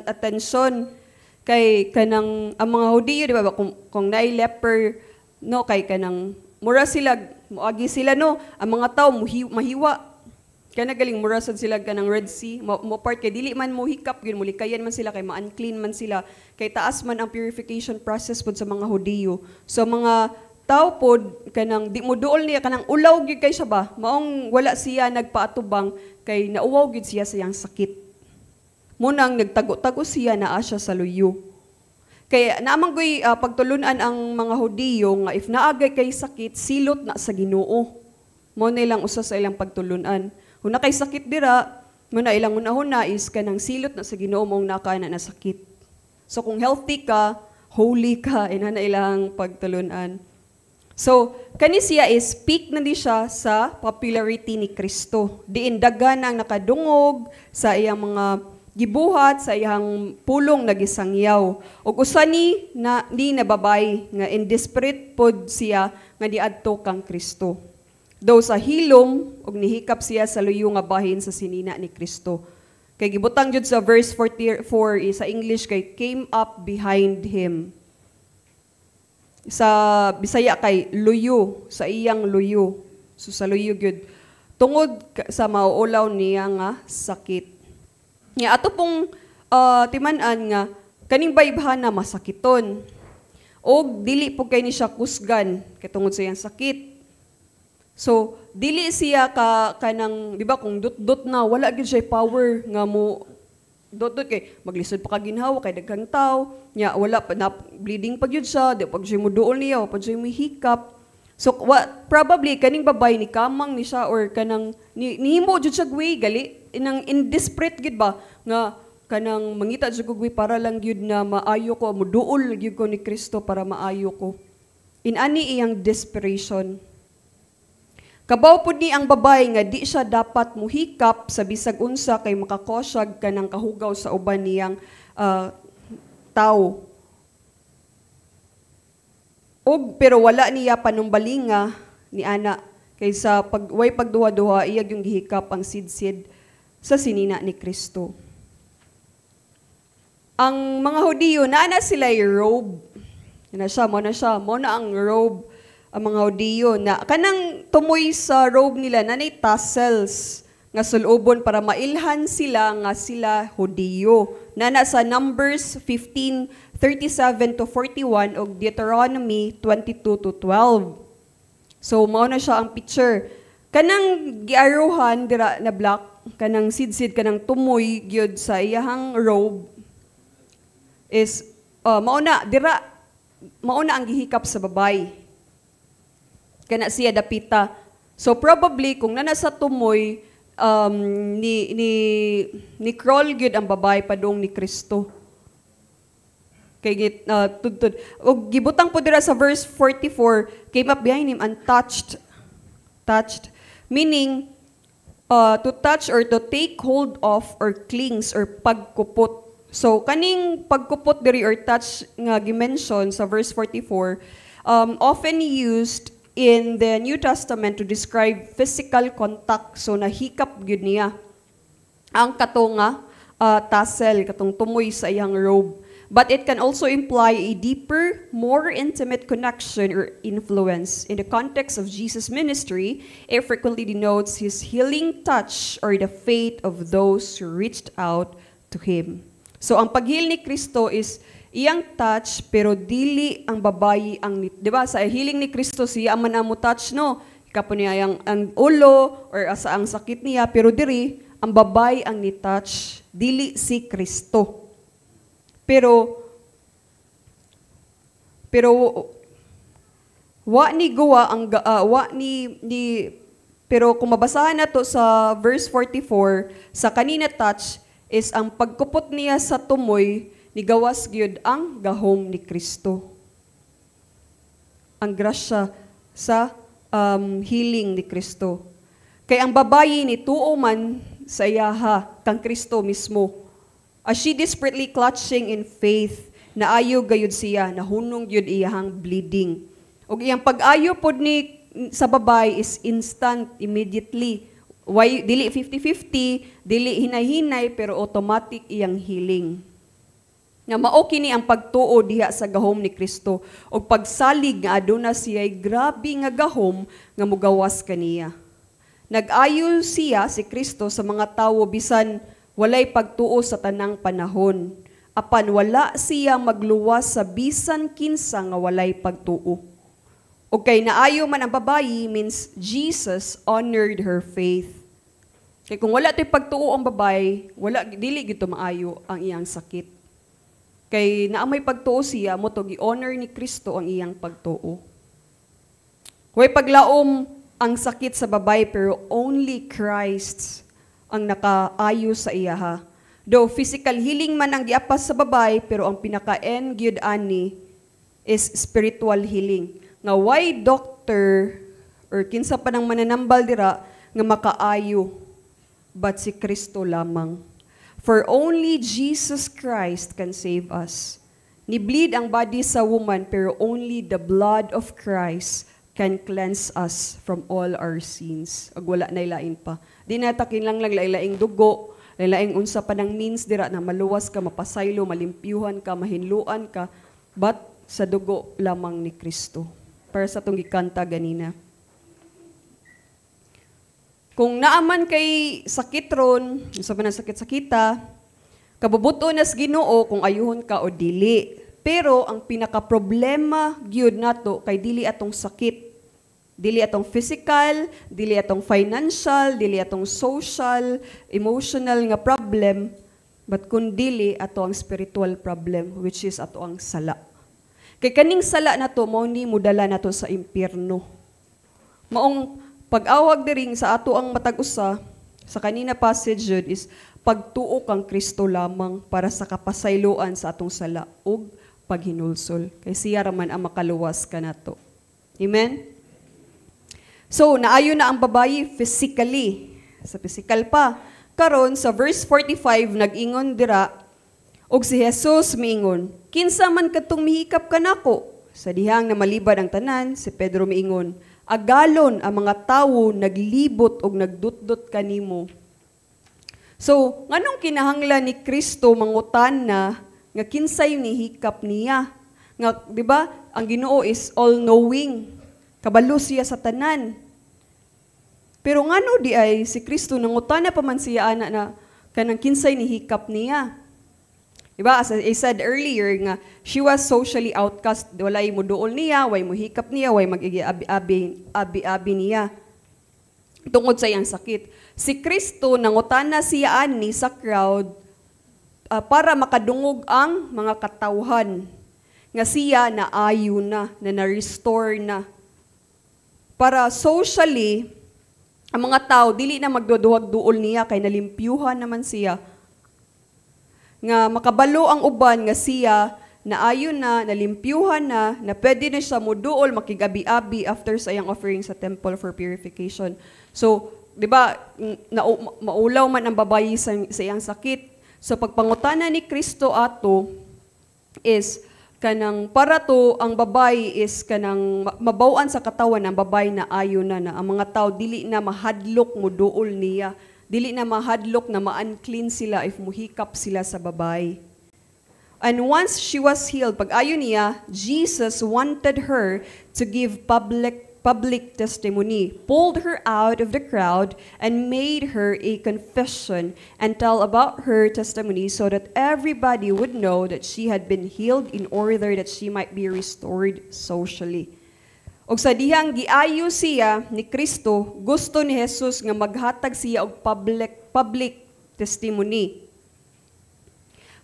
attention. Kay kanang ang mga Hudiyo, di ba, kung naay leper, no, kay kanang mura sila, muagi sila, no, ang mga tao mahiwa. Kaya nagaling mura sad sila kanang Red Sea, mo part kay dili man mo hikap gyud, mulikayan man sila, kay ma-unclean man sila, kay taas man ang purification process pod sa mga Hudiyo. So mga tao pod kanang di mo duol niya kanang ulaw gyud kay siya ba, maong wala siya nagpaatubang kay nauwaw gyud siya sa iyang sakit. Munang nagtago-tago siya naa siya sa luyo. Kay naamang goy pagtulunan ang mga Hudiyo nga if naagay kay sakit, silot na sa Ginoo. Mo nilang usa sa ilang pagtulunan. Kung na kay sakit dira, mo na ilang una is kanang silot na sa Ginoo mong nakana na sakit. So kung healthy ka, holy ka, ina na ilang pagtulunan. So, kani siya is peak na di siya sa popularity ni Kristo. Diin dagan ang nakadungog sa iyang mga gibuhat, sa iyang pulong nagisangyaw. Ug usa ni nababay nga in desperate pod siya nga diadto kang Kristo. Daw sa hilom ug nihikap siya sa luyo nga bahin sa sinina ni Kristo. Kay gibutang jud sa verse 44 sa English kay came up behind him. Sa Bisaya kay luyo, sa iyang luyo. So sa luyo gyud tungod sa mauulaw niya nga sakit. Nya ato pong timan-an nga kaning baybhana masakiton. Og dili po kay ni siya kusgan kay tungod sa iyang sakit. So dili siya kanang di ba kung dot-dot na wala gyud siya power nga mo dot-dot kay maglisod pa ka ginhawa kay daghang tawo nya wala pa na bleeding pa gyud siya di pag siya mo duol niya o pag siya mo hikap. So probably kaning babay ni kamang ni siya or kanang nihimo jud siya gwi gali inang indesperate gid ba nga kanang mangita jud gwi para lang gyud na maayo ko mo duol gyud ko ni Kristo para maayo ko. Inani iyang desperation. Kabaw pud ni ang babay nga di siya dapat muhikap sa bisag unsa kay makakosyag kanang kahugaw sa uban niyang tao. Pero wala niya panumbalinga ni ana kaysa way pagduha-duha iyag yung gihikap ang sidsid sa sinina ni Kristo. Ang mga Hudiyo naana sila robe. Mo na ang robe ang mga Hudiyo na kanang tumoy sa robe nila nanay tassels nga sulubon para mailhan sila nga sila Hudiyo. Na sa Numbers 15:37 to 41 ug Deuteronomy 22 to 12. So mao na siya ang picture. Kanang giaruhan dira na black, kanang sidsid kanang tumoy gyud sa iyahang robe is mauna ang gihikap sa babay. Kana siya dapita. So probably kung nana sa tumoy ni crawl gyud ang babay padung ni Kristo. Kay tudtod. Og gibutang po dira sa verse 44, came up behind him untouched. Touched meaning to touch or to take hold of or clings or pagkupot. So kaning pagkupot diri or touch nga gimension sa verse 44 often used in the New Testament to describe physical contact. So nahikap gyud niya ang katunga tassel katong tumoy sa iyang robe. But it can also imply a deeper, more intimate connection or influence. In the context of Jesus' ministry, it frequently denotes his healing touch or the faith of those who reached out to him. So ang paghil ni Kristo is iyang touch pero dili ang babayi ang di ba sa healing ni Kristo siya man amo touch no kapon niya ang ulo or asa ang sakit niya pero diri ang babayi ang ni touch dili si Kristo pero wa ni gawa ang pero kung mabasahan nato sa verse 44 sa kanina touch is ang pagkupot niya sa tumoy ni gawas gyud ang gahom ni Kristo. Ang grasya sa healing ni Kristo. Kay ang babayi ni tuo man sa iyaha kang Kristo mismo. As she desperately clutching in faith, naayo gayud siya, nahunong gyud iyahang bleeding. Og iyang pag-ayo pod ni sa babay is instant, immediately. Why dili 50-50, dili hinay-hinay pero automatic iyang healing. Nga mao kini ang pagtuo diha sa gahom ni Kristo og pagsalig nga aduna siya'y grabe nga gahom nga mugawas kaniya. Nag-ayo siya si Kristo sa mga tawo bisan walay pagtuo sa tanang panahon. Apan wala siya magluwas sa bisan kinsa nga walay pagtuo. Og kay naayo man ang babayi means Jesus honored her faith. Kay kung wala tay pagtuo ang babayi, wala dili gito maayo ang iyang sakit. Kay naamay pagtuo siya, mo to gi-honor ni Kristo ang iyang pagtuo. Huwag paglaom ang sakit sa babay, pero only Christ ang nakaayo sa iyaha. Though physical healing man ang giapas sa babay, pero ang pinaka-end gyud ani is spiritual healing. Nga why doctor or kinsa pa nang mananambal dira nga makaayo, but si Kristo lamang. For only Jesus Christ can save us. Ni-bleed ang body sa woman, pero only the blood of Christ can cleanse us from all our sins. Ag wala na ilain pa. Di natakin lang lailaing dugo, lailaing unsa pa ng means dira na maluwas ka, mapasaylo, malimpyuhan ka, mahinluan ka, but sa dugo lamang ni Kristo. Para sa itong gikanta ganina. Kung naaman kay sakit ron, sa man sakit-sakita, kabubuto nas Ginoo kung ayuhon ka o dili. Pero ang pinaka-problema gyud nato kay dili atong sakit. Dili atong physical, dili atong financial, dili atong social, emotional nga problem, but kun dili ato ang spiritual problem which is ato ang sala. Kay kaning sala nato mao ni mudala nato sa impierno. Maong pag-awag diring sa ato ang matag-usa sa kanina passage jud is pagtuo kang Kristo lamang para sa kapasayloan sa atong sala ug paghinulsol. Kay siya raman ang makaluwas kanato. Amen? So, naayo na ang babayi physically. Sa physical pa. Karon sa verse 45 nag-ingon dira og si Jesus miingon, kinsa man kadtong mihikap kanako? Sa dihang na malibad ang tanan, si Pedro miingon, agalon ang mga tawo naglibot og nagdutdot kanimo. So, nganong kinahanglan ni Kristo mangutan na nga kinsay ni hikap niya? Nga, di ba, ang Ginoo is all-knowing. Kabalo siya sa tanan. Pero ngano di ay si Kristo nangutana pa man siya ana na kanang kinsay ni hikap niya. Diba? As I said earlier nga, she was socially outcast. Walay mo duol niya, way mo hikap niya, way mag-abi niya. Tungod sa iyang sakit. Si Kristo nangutana siya ani sa crowd para makadungog ang mga katawhan. Nga siya naayo na-restore na. Para socially, ang mga tao, dili na magduduhag duol niya, kay nalimpyuhan naman siya. Nga makabalo ang uban nga siya, naayon na, nalimpyuhan na pwede na siya muduol, makigabi-abi after sa iyang offering sa temple for purification. So, di ba, maulaw man ang babayi sa iyang sakit. So, pagpangutana ni Kristo ato is, kanang para to ang babay is kanang mabawan sa katawan ang babay na ayo na ang mga tao dili na mahadlok mo duol niya, dili na mahadlok na ma-unclean sila if muhikap sila sa babay. And once she was healed, pag ayo niya, Jesus wanted her to give public testimony, pulled her out of the crowd and made her a confession and tell about her testimony so that everybody would know that she had been healed in order that she might be restored socially. Og sa dihang giayo siya ni Kristo, gusto ni Jesus nga maghatag siya og public testimony.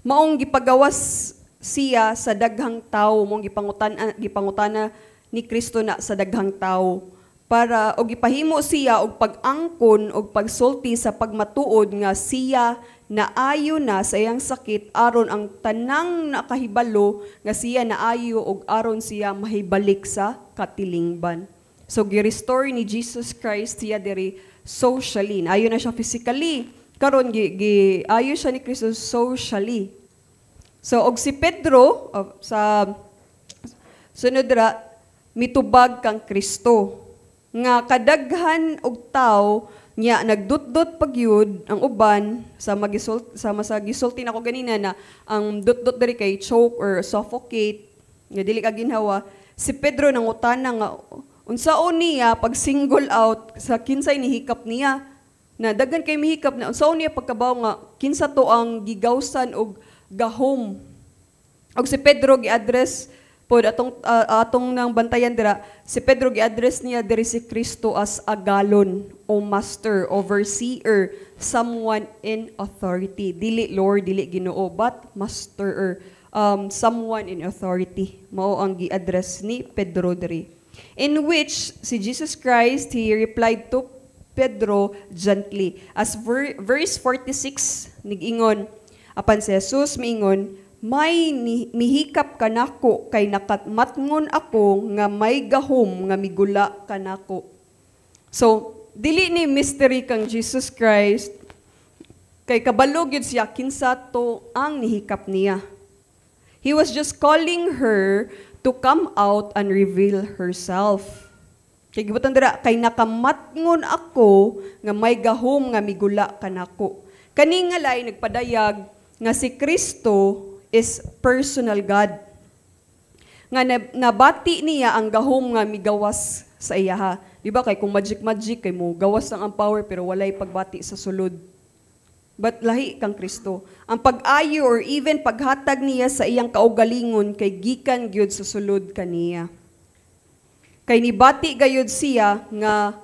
Maong gipagawas siya sa daghang tawo, mong gipangutana ni Kristo na sa daghang tao para og ipahimo siya og pag-angkon og pagsulti sa pagmatuod nga siya naayo na sa iyang sakit aron ang tanang nakahibalo nga siya naayo og aron siya mahibalik sa katilingban. So gi-restore ni Jesus Christ siya diri socially. Naayo na siya physically, karon ayo siya ni Kristo socially. So og si Pedro sa sunod ra mitubag kang Kristo. Nga kadaghan og tao nya nagdutdot pagyud ang uban sa gisulti nako ganina na ang dutdot diri kay choke or suffocate nga dili ka ginhawa. Si Pedro nangutana nga unsaon niya pag single out sa kinsay ni hikap niya na daghan kay mihikap na unsaon niya pagkabaw nga kinsa to ang gigawsan og gahom. Og si Pedro gi-address pod atong nang bantayan dira, si Pedro gi-address niya diri si Kristo as agalon o master, overseer, someone in authority. Dili Lord, dili Ginoo, but master or someone in authority. Mao ang gi-address ni Pedro diri. In which si Jesus Christ, he replied to Pedro gently. As verse 46 nig-ingon, apan si Jesus miingon, may mihikap kanako kay nakatmatngon ako nga may gahom nga migula kanako. So, dili ni mystery kang Jesus Christ kay kabalo gyud siya kinsa to ang nihikap niya. He was just calling her to come out and reveal herself. Kay gibutan dira kay nakamatngon ako nga may gahom nga migula kanako. Kani nga lay nagpadayag nga si Kristo is personal God. Nga nabati niya ang gahom nga migawas sa iya. Di ba kay kung magic kay mo gawas lang ang power pero walay pagbati sa sulod. But lahi kang Kristo. Ang pag-ayo or even paghatag niya sa iyang kaugalingon kay gikan gyud sa sulod kaniya. Kay nibati gayud siya nga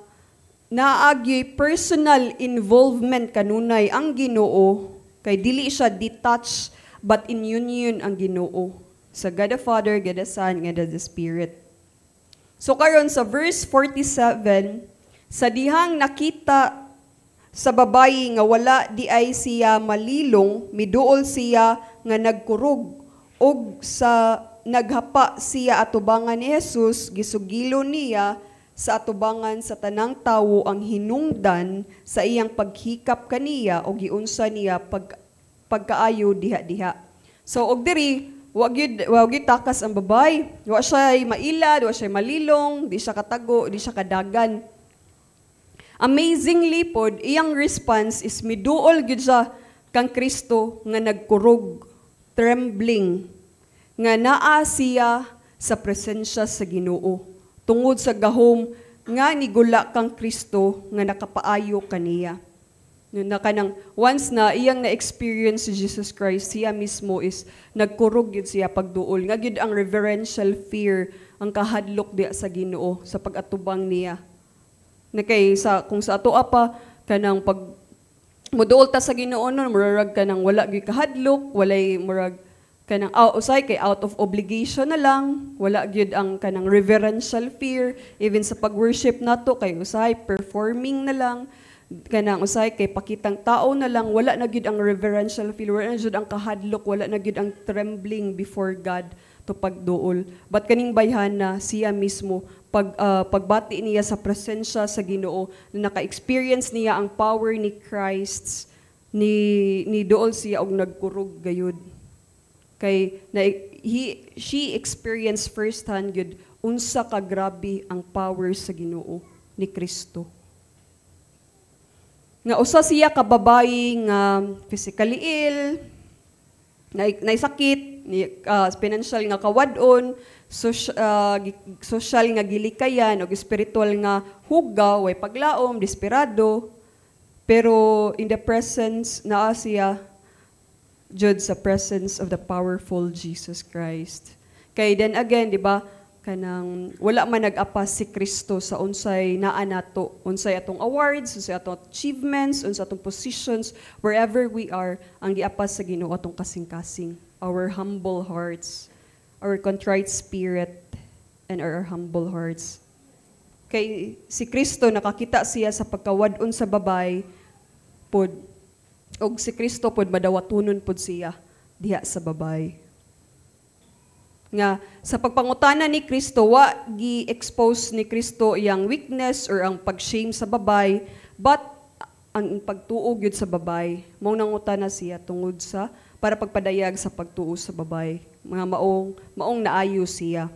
naagyoy personal involvement kanunay ang Ginoo kay dili siya detached but in union ang Ginoo sa God the Father, God the Son, God the Spirit. So karon sa verse 47, sa dihang nakita sa babayi nga wala di ay siya malilong, miduol siya nga nagkurog og sa naghapa siya atubangan ni Jesus, gisugilo niya sa atubangan sa tanang tawo ang hinungdan sa iyang paghikap kaniya o giunsa niya pagkaayo diha-diha. So og diri wa gyud takas ang babay, wa siya mailad, wa siya malilong, di siya katago, di siya kadagan. Amazingly pod iyang response is miduol gyud siya kang Kristo nga nagkurog, trembling. nga naa siya sa presensya sa Ginoo tungod sa gahom nga nigula kang Kristo nga nakapaayo kaniya. Na kanang once na iyang na-experience si Jesus Christ, siya mismo is nagkurog yun siya pagduol. Nga gyud ang reverential fear, ang kahadlok diya sa Ginoo sa pag-atubang niya. Na kay kung sa ato pa kanang pag muduol ta sa Ginoo nun, murag kanang wala gyud kahadlok, walay murag kanang usay kay out of obligation na lang, wala gyud ang kanang reverential fear even sa pag-worship nato kay usay performing na lang, kanang usay kay pakitang tao na lang, wala na gyud ang reverential fear, wala na gyud ang kahadlok, wala na gyud ang trembling before God to pagduol. But kaning bayhan na siya mismo pagbati niya sa presensya sa Ginoo na naka-experience niya ang power ni Christ, ni duol siya og nagkurog gayud. Kay she experienced firsthand gyud unsa ka grabe ang power sa Ginoo ni Kristo. Nga usa siya ka babayi nga physically ill, na sakit, financial nga kawadon, social nga gilikayan ug spiritual nga hugaw, way paglaom, desperado, pero in the presence naa siya jud sa presence of the powerful Jesus Christ. Kay then again, di ba, kanang wala man nag-apas si Kristo sa unsay naa nato, unsay atong awards, unsay atong achievements, unsay atong positions, wherever we are, ang giapas sa Ginoo atong kasing-kasing, our humble hearts, our contrite spirit, and our humble hearts. Kay si Kristo nakakita siya sa pagkawad-on sa babay pod, og si Kristo pod madawatunon pod siya diha sa babay. Nga sa pagpangutana ni Kristo, wa gi-expose ni Kristo iyang weakness or ang pag-shame sa babay, but ang pagtuo gyud sa babay, mao nangutana siya tungod sa para pagpadayag sa pagtuo sa babay, mga maong naayo siya.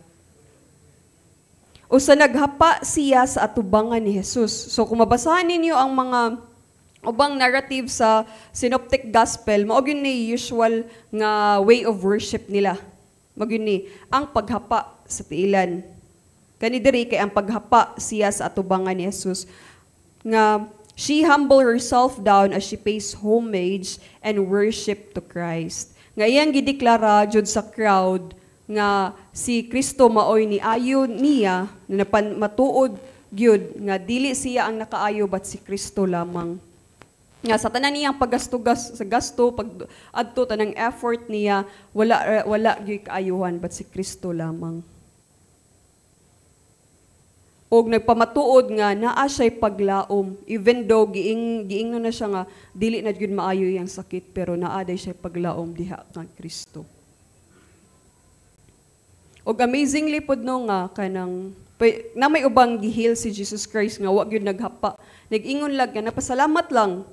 O sa naghapa siya sa atubangan ni Jesus. So kung mabasahan ninyo ang mga ubang narrative sa Synoptic Gospel, mao gyud ni usual nga way of worship nila. Mao gyud ni ang paghapa sa tiilan. Kani diri kay ang paghapa siya sa atubangan ni Jesus nga she humble herself down as she pays homage and worship to Christ. Nga iyang gideklara jud sa crowd nga si Kristo maoy ni ayo niya na matuod gyud nga dili siya ang nakaayo but si Kristo lamang. Nga sa tanan niyang sa gasto pag adto tanang effort niya wala gyud kaayuhan but si Kristo lamang. Og nagpamatuod nga naa siya'y paglaom even though giingno na siya nga dili na gyud maayo yang sakit pero naa day siya'y paglaom diha kang Kristo. Og amazingly pod no nga kanang na may ubang gihil si Jesus Christ nga wa gyud naghapa. Nag-ingon lang nga napasalamat lang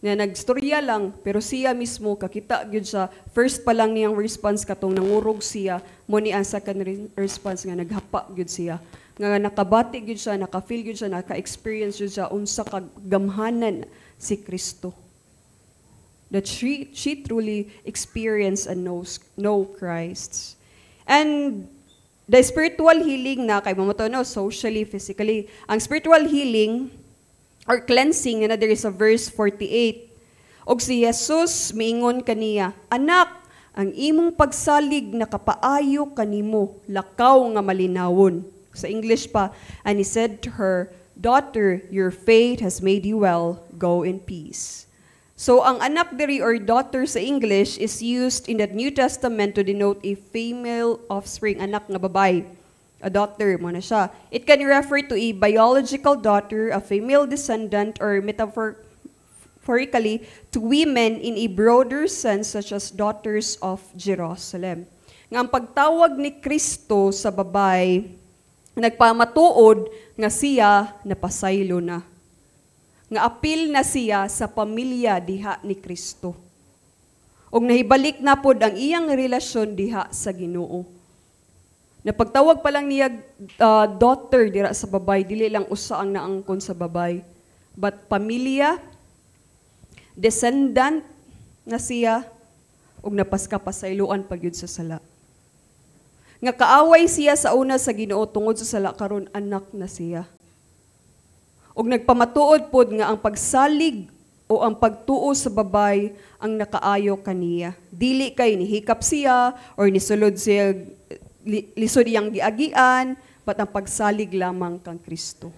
nga nagstorya lang pero siya mismo kakita gyud siya first pa lang niyang response katong nangurog siya mo ni ang second response nga naghapa gyud siya nga nakabati gyud siya, naka-feel gyud siya, naka-experience gyud siya unsa ka gamhanan si Kristo. That she truly experienced and know Christ. And the spiritual healing na kay mamoto no socially, physically, ang spiritual healing or cleansing na there is a verse 48. Og si Jesus miingon kaniya, "Anak, ang imong pagsalig nakapaayo kanimo, lakaw nga malinawon." Sa English pa, and he said to her, "Daughter, your faith has made you well. Go in peace." So ang anak diri or daughter sa English is used in the New Testament to denote a female offspring, anak nga babay. A daughter mo na siya. It can refer to a biological daughter, a female descendant, or metaphorically to women in a broader sense such as daughters of Jerusalem. Nga ang pagtawag ni Kristo sa babay, nagpamatuod nga siya napasaylo na. Nga apil na siya sa pamilya diha ni Kristo. Og nahibalik na pod ang iyang relasyon diha sa Ginoo. Napagtawag pa lang niya daughter dira sa babay, dili lang usa ang naangkon sa babay. But pamilya, descendant na siya, og napaska pasayloan pagyud sa sala. nga kaaway siya sa una sa Ginoo tungod sa sala karon anak na siya. Og nagpamatuod pod nga ang pagsalig o ang pagtuo sa babay ang nakaayo kaniya. Dili kay nihikap siya or nisulod siya lisod iyang giagian, but ang pagsalig lamang kang Kristo.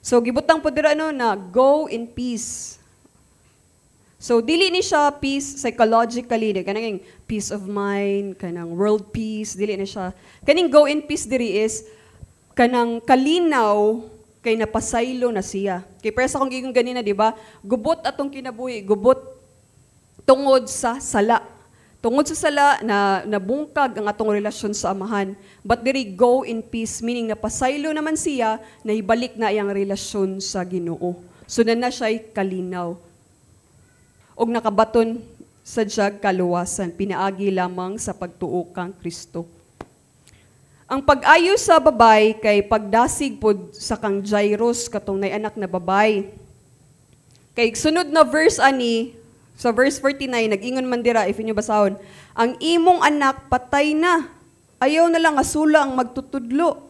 So gibutang pod dira na go in peace. So, dili ni siya peace psychologically, kanang peace of mind, kanang world peace, dili ni siya. Kaning go in peace diri is, kanang kalinaw, kay napasaylo na siya. Kay presa kong gigong ganina, di ba? Gubot atong kinabuhi, gubot tungod sa sala. Tungod sa sala, na nabungkag ang atong relasyon sa amahan. But diri go in peace, meaning napasaylo naman siya, na ibalik na iyang relasyon sa Ginoo. So, na siya'y kalinaw. Og nakabaton sa diyag kaluwasan, pinaagi lamang sa pagtuo kang Kristo. Ang pag-ayo sa babay kay pagdasig pod sa kang Jairus katong nay anak na babay. Kay sunod na verse ani, sa verse 49, nag-ingon man dira, if inyo basahon, ang imong anak patay na, ayaw na lang asula ang magtutudlo.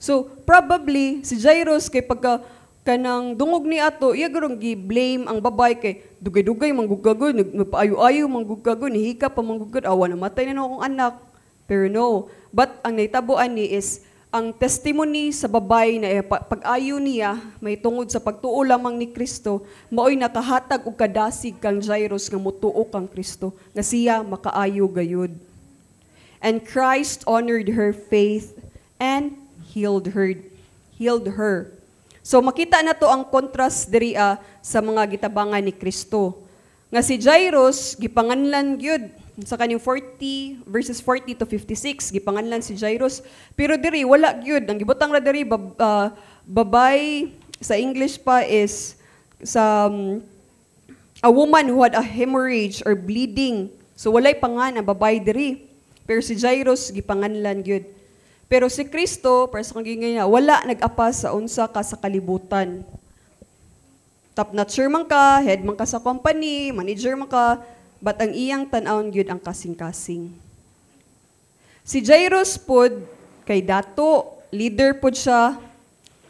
So, probably, si Jairus kay pagka kanang dungog ni ato, iya garong gi-blame ang babay kay dugay-dugay manggugagod, nagpaayo-ayo manggugagod, nihika pa manggugagod, awa namatay na akong anak. Pero no, but ang naitabuan ni is, ang testimony sa babay na pag-ayo niya, may tungod sa pagtuo lamang ni Kristo, maoy nakahatag og kadasig kang Jairus nga mutuo kang Kristo, nga siya makaayo gayud. And Christ honored her faith and healed her. So makita na to ang contrast diri sa mga gitabangan ni Kristo. Nga si Jairus gipanganlan gyud sa kanyang 40 verses 40 to 56 gipanganlan si Jairus, pero diri wala gyud ang gibutang ra diri babay sa English pa is sa a woman who had a hemorrhage or bleeding. So walay pangan ang babay diri. Pero si Jairus gipanganlan gyud. Pero si Kristo, para sa kagingay niya, wala nag-apas sa unsa ka sa kalibutan. Top-notcher man ka, head man ka sa company, manager man ka, but ang iyang tan-awon gyud ang kasing-kasing. Si Jairus pod kay dato, leader pod siya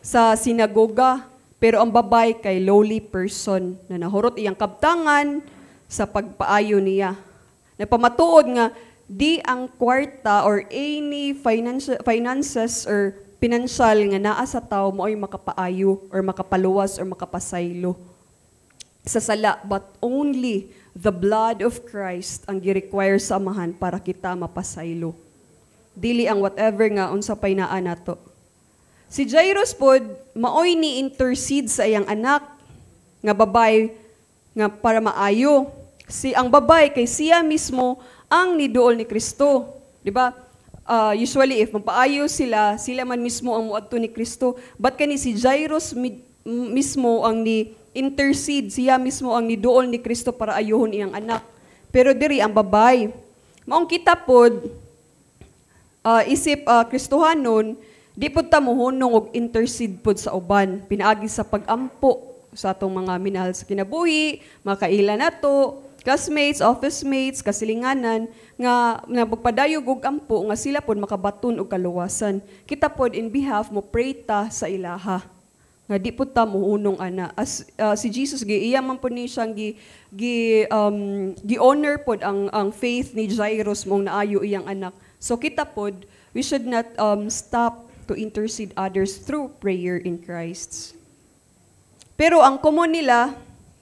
sa sinagoga, pero ang babay kay lowly person na nahurot iyang kabtangan sa pagpaayo niya. Napamatuod nga, di ang kwarta or any finances or financial nga naa sa tao mo ay makapaayo or makapaluwas or makapasaylo sa sala, but only the blood of Christ ang gi-require sa amahan para kita mapasaylo. Dili ang whatever nga unsa pay naa nato. Si Jairus pod maoy ni intercede sa iyang anak nga babay nga para maayo. Ang babay kay siya mismo ang niduol ni Kristo. Di ba? Usually, if mapaayo sila man mismo ang muadto ni Kristo. But kani si Jairus mismo ang ni-intercede, siya mismo ang niduol ni Kristo para ayuhon iyang anak. Pero diri ang babay. Maong kita pod, isip Kristohanon, di pod ta mohunong og intercede pod sa uban. Pinaagi sa pag-ampo sa atong mga minahal sa kinabuhi, mga kaila nato, classmates, office mates, kasilinganan, nga pagpadayog og ampo, nga sila pod makabaton og kaluwasan. Kita pod in behalf mo pray ta sa ilaha. Nga di pod ta muhunong ana. As si Jesus iya man pod ni siyang gi-honor pod ang faith ni Jairus mong naayo iyang anak. So kita pod, we should not stop to intercede others through prayer in Christ. Pero ang common nila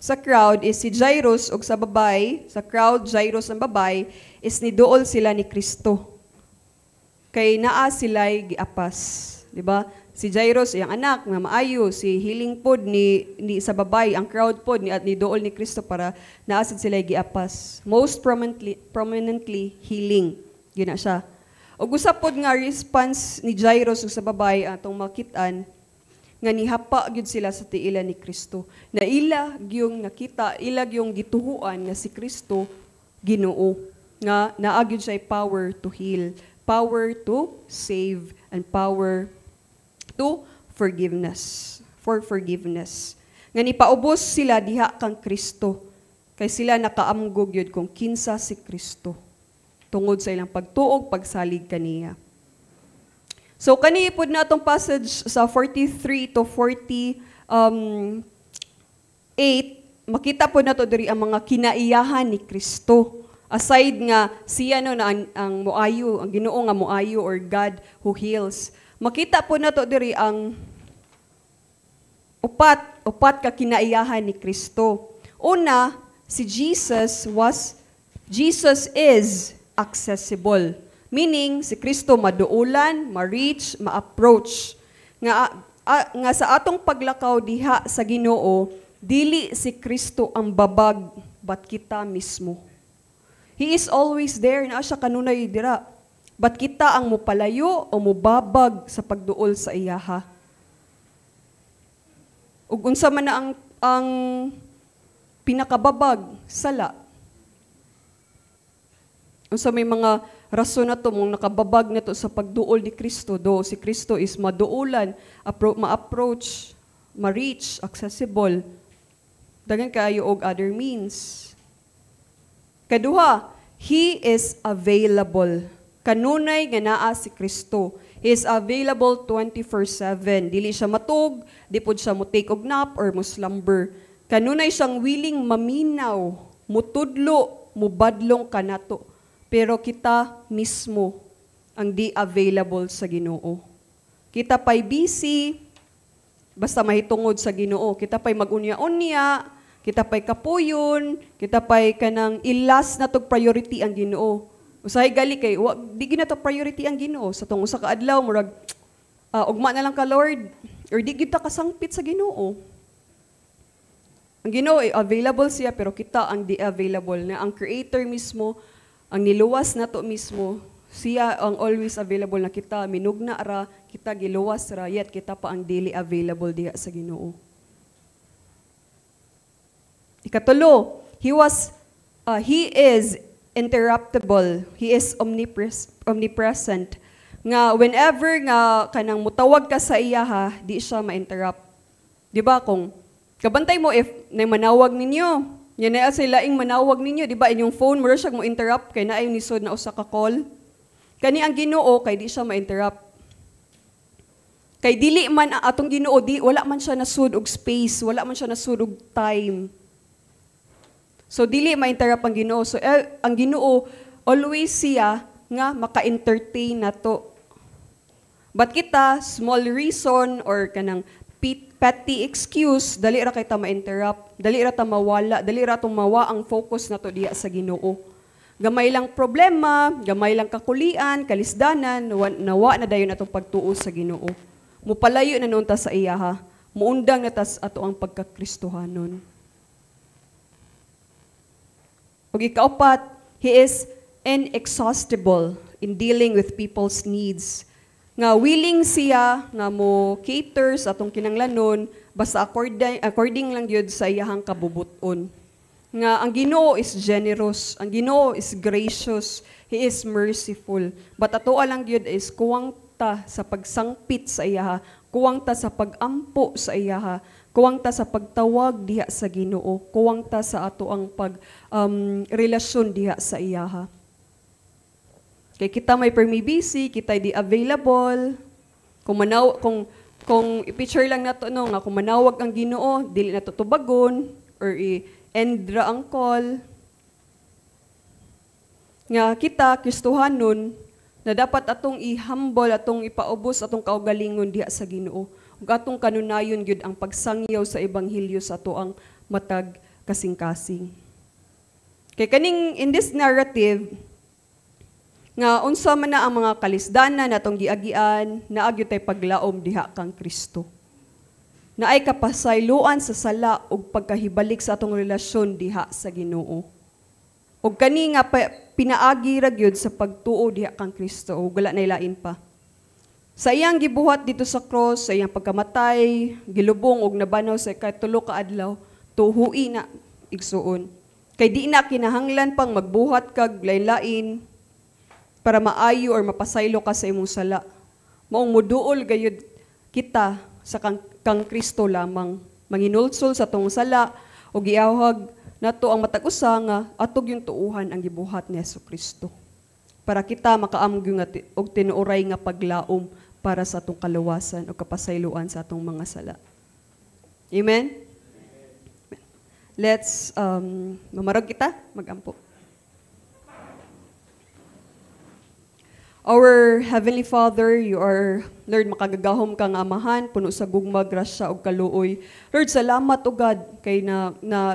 sa crowd is si Jairus ug sa babay, sa crowd Jairus ang babay is niduol sila ni Kristo. Kay naa sila'y giapas, di ba? Si Jairus iyang anak nga maayo, si healing pod ni sa babay, ang crowd pod niduol ni Kristo para naa sila'y giapas. Most prominently healing. Yun na siya. Ug usa pod nga response ni Jairus ug sa babay atong makitaan nga nihapa gyud sila sa tiila ni Kristo. Na ila gyung nakita, ila gyung gituhuan nga si Kristo Ginoo. Nga naa gyud siya power to heal, power to save, and power to forgiveness. For forgiveness. Nga nipaubos sila diha kang Kristo. Kay sila nakaamgog gyud kung kinsa si Kristo. tungod sa ilang pagtuog, pagsalig kaniya. So kani pud na atong passage sa 43 to 48, makita po nato diri ang mga kinaiyahan ni Kristo. Aside nga siya no na ang moayo, ang Ginoo nga moayo or God who heals. Makita po nato diri ang upat ka kinaiyahan ni Kristo. Una, si Jesus is accessible. Meaning, si Kristo maduulan, ma-reach, ma-approach. Nga sa atong paglakaw diha sa Ginoo, dili si Kristo ang babag, but kita mismo. He is always there, na siya kanunay dira. But kita ang mupalayo o mubabag sa pagduol sa iyaha. Ug unsa man na ang pinakababag, sala. Unsa may mga rason na to mong nakababag na to sa pagduol ni Kristo. Do si Kristo is maduulan, ma-approach, ma-reach, accessible. Dagan kaayo og other means. Kaduha, He is available. Kanunay nga naa si Kristo. He is available 24/7. Dili siya matug, di pud siya mo take og nap or mo slumber. Kanunay siyang willing maminaw, mutudlo, mubadlong kanato. Pero kita mismo ang di available sa Ginoo. Kita pa'y busy, basta mahitungod sa Ginoo. Kita pa'y mag-unya-unya, kita pa'y kapuyon, kita pa'y kanang ilas na tog priority ang Ginoo. Usahay gali kay, di gina to priority ang Ginoo. Sa tong usa ka adlaw, murag, ugma na lang ka Lord, or di kita kasangpit sa Ginoo. Ang Ginoo ay available siya, pero kita ang di available na ang Creator mismo, ang niluwas na to mismo, siya ang always available na kita, minugna ra, kita giluwas ra, yet kita pa ang daily available diha sa Ginoo. Ikatulo, He is interruptible. He is omnipresent. Nga whenever nga kanang mutawag ka sa iyaha, di siya ma-interrupt. Di ba kung kabantay mo if na manawag ninyo, yan na sa laing manawag ninyo, di ba inyong phone mo siya mo interrupt kay naay nisod na usa ka call. Kani ang Ginoo kay di siya ma-interrupt. Kay dili man atong Ginoo di wala man siya nasud og space, wala man siya nasud og time. So dili ma-interrupt ang Ginoo. So ang Ginoo always siya nga maka-entertain nato. But kita small reason or kanang petty excuse, dali ra kay ta ma-interrupt, dali ra ta mawala, dali ra tong mawa ang focus nato diya sa Ginoo. Gamay lang problema, gamay lang kakulian, kalisdanan, nawa na dayon atong pagtuo sa Ginoo. Mupalayo na noon ta sa iyaha, muundang na tas ato ang pagkakristohanon. Ug ikaapat, He is inexhaustible in dealing with people's needs. Nga willing siya nga mo cater sa atong kinanglanon basta according lang gyud sa iyahang kabubuton. Nga ang Ginoo is generous, ang Ginoo is gracious, He is merciful. But ato lang gyud is kuwang ta sa pagsangpit sa iyaha, kuwang ta sa pagampo sa iyaha, kuwang ta sa pagtawag diha sa Ginoo, kuwang ta sa ato ang relasyon diha sa iyaha. Kay kita may busy, kita di available. Kung i-picture lang nato no nga kung manawag ang Ginoo, dili nato tubagon or i-end ra ang call. Nga kita Kristohanon na dapat atong i-humble, atong ipaubos atong kaugalingon diha sa Ginoo. Ug atong kanunayon gyud ang pagsangyaw sa ebanghelyo sa ato ang matag kasing-kasing. Kay kaning in this narrative nga unsa man na ang mga kalisdanan natong giagian, naagyo tay paglaom diha kang Kristo. Naay kapasayloan sa sala ug pagkahibalik sa atong relasyon diha sa Ginoo. Ug kani nga pinaagi ra gyud sa pagtuo diha kang Kristo ug wala nay lain pa. Sa iyang gibuhat dito sa cross, sa iyang pagkamatay, gilubong ug nabanaw sa ikatulo ka adlaw, tuhui na igsuon. Kay di na kinahanglan pang magbuhat kag lain-lain para maayo or mapasaylo ka sa imong sala. Maong muduol gayud kita sa kang Kristo lamang. Manginulsol sa tong sala o giawhag nato ang matag-usa nga atog yung tuuhan ang gibuhat ni Jesucristo. para kita makaamgo nga og tinuoray nga paglaom para sa atong kaluwasan o kapasayloan sa atong mga sala. Amen? Let's mamarag kita, magampo. Our Heavenly Father, you are, Lord, makagagahom kang amahan, puno sa gugma, grasya o kaluoy. Lord, salamat, O God, kay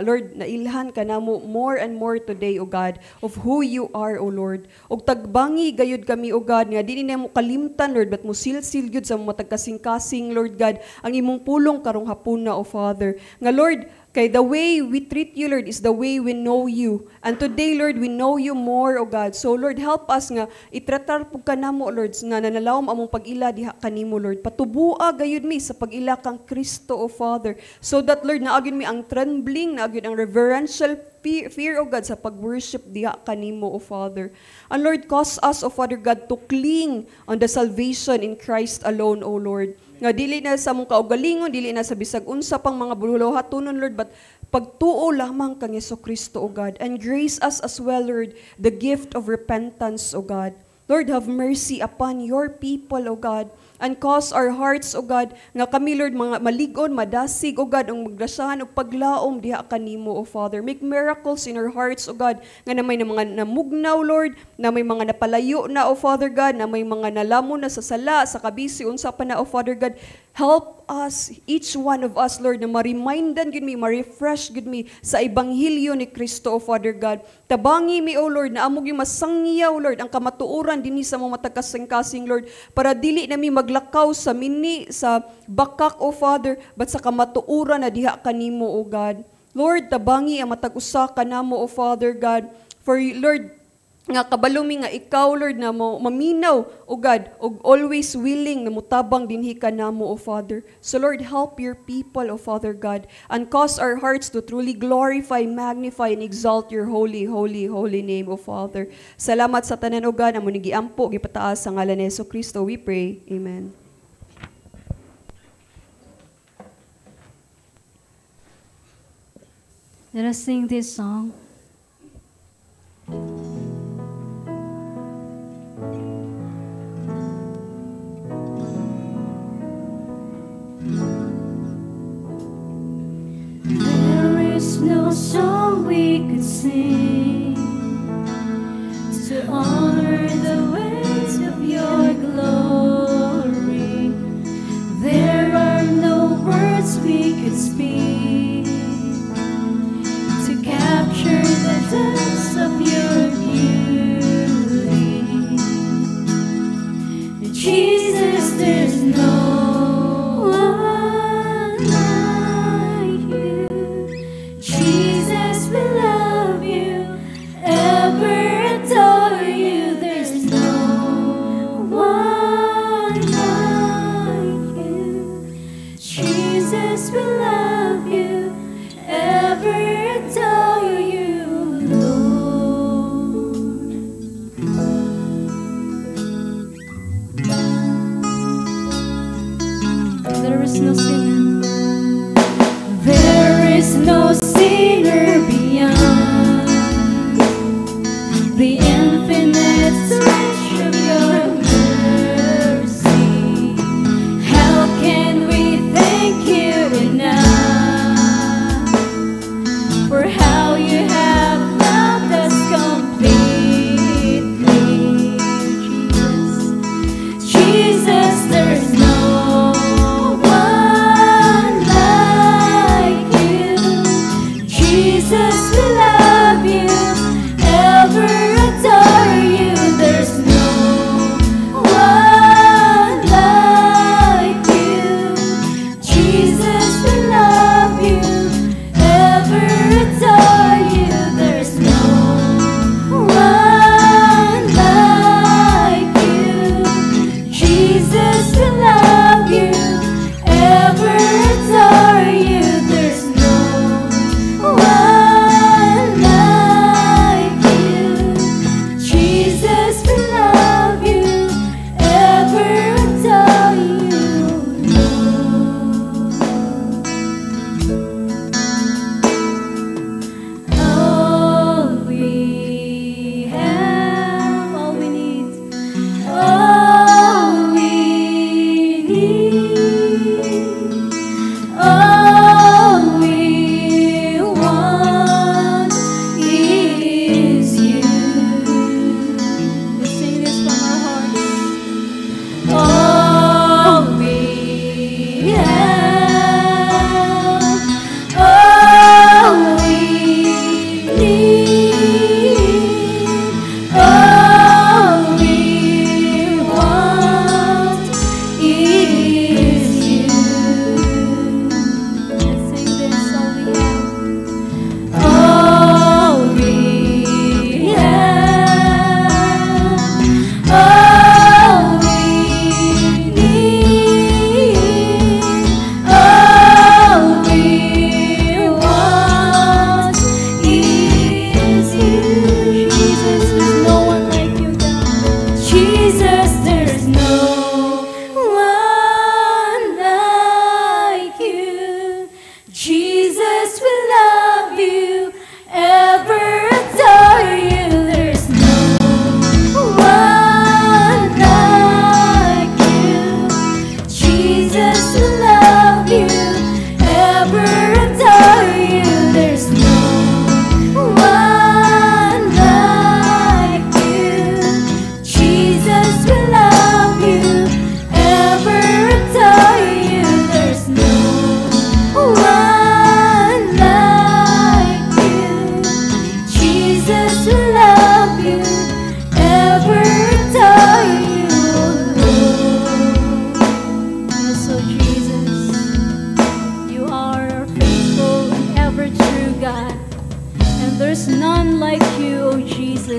Lord, nailhan ka namo more and more today, O God, of who you are, O Lord. O tagbangi gayud kami, O God, nga di mo kalimtan, Lord, but mo silsil gyud sa mga tagkasing-kasing, Lord God, ang imong pulong karong hapuna, O Father. Nga, Lord, kay the way we treat you, Lord, is the way we know you. And today, Lord, we know you more, O God. So, Lord, help us nga itratar po ka namo, Lord, nga nanalawom among pag-ila diha kanimo, Lord. Patubua gayud mi sa pag-ila kang Kristo, O Father. So that, Lord, naagyon mi ang trembling, naagyon ang reverential fear, O God, sa pag-worship diha kanimo, O Father. And Lord, cause us, O Father God, to cling on the salvation in Christ alone, O Lord. Nga dili na sa mong kaugalingon, dili na sa bisag unsa pang mga bululo hatunon, Lord, but pagtuo lamang kang Jesucristo, O God. And grace us as well, Lord, the gift of repentance, O God. Lord, have mercy upon your people, O God. And cause our hearts, O God, nga kami, Lord, mga maligon, madasig, O God, ang magdasahan o paglaom diha kanimo, O Father. Make miracles in our hearts, O God, nga na may mga namugnaw, Lord, na may mga napalayo na, O Father God, na may mga nalamon na sa sala, sa kabisi, unsa pa na, O Father God. Help us, each one of us, Lord, na ma-remindan gud mi, ma-refresh gud mi sa Ebanghelyo ni Kristo, O Father God. Tabangi mi, O Lord, na amog yung masangyaw, Lord, ang kamatuoran dinhi sa mga matagkasing-kasing, Lord, para dili na mi maglakaw sa mini, sa bakak, O Father, but sa kamatuoran na diha kanimo, O God. Lord, tabangi ang matag-usa kanamo, O Father God. For Lord, nga kabalumi nga ikaw, Lord, na mo maminaw, O God, og always willing na mutabang dinhi ka namo, O Father. So Lord, help your people, O Father God, and cause our hearts to truly glorify, magnify, and exalt your holy, holy, holy name, O Father. Salamat sa tanan, O God, amo ni giampo, gipataas sa ngalan ni Jesucristo, we pray. Amen. Let us sing this song. There is no song we could sing to honor the ways of your glory. There are no words we could speak to capture the depths of your beauty. Jesus, there's no one like you. Jesus, we love you, ever adore you.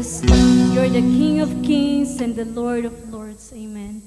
Jesus. You're the King of kings and the Lord of lords. Amen.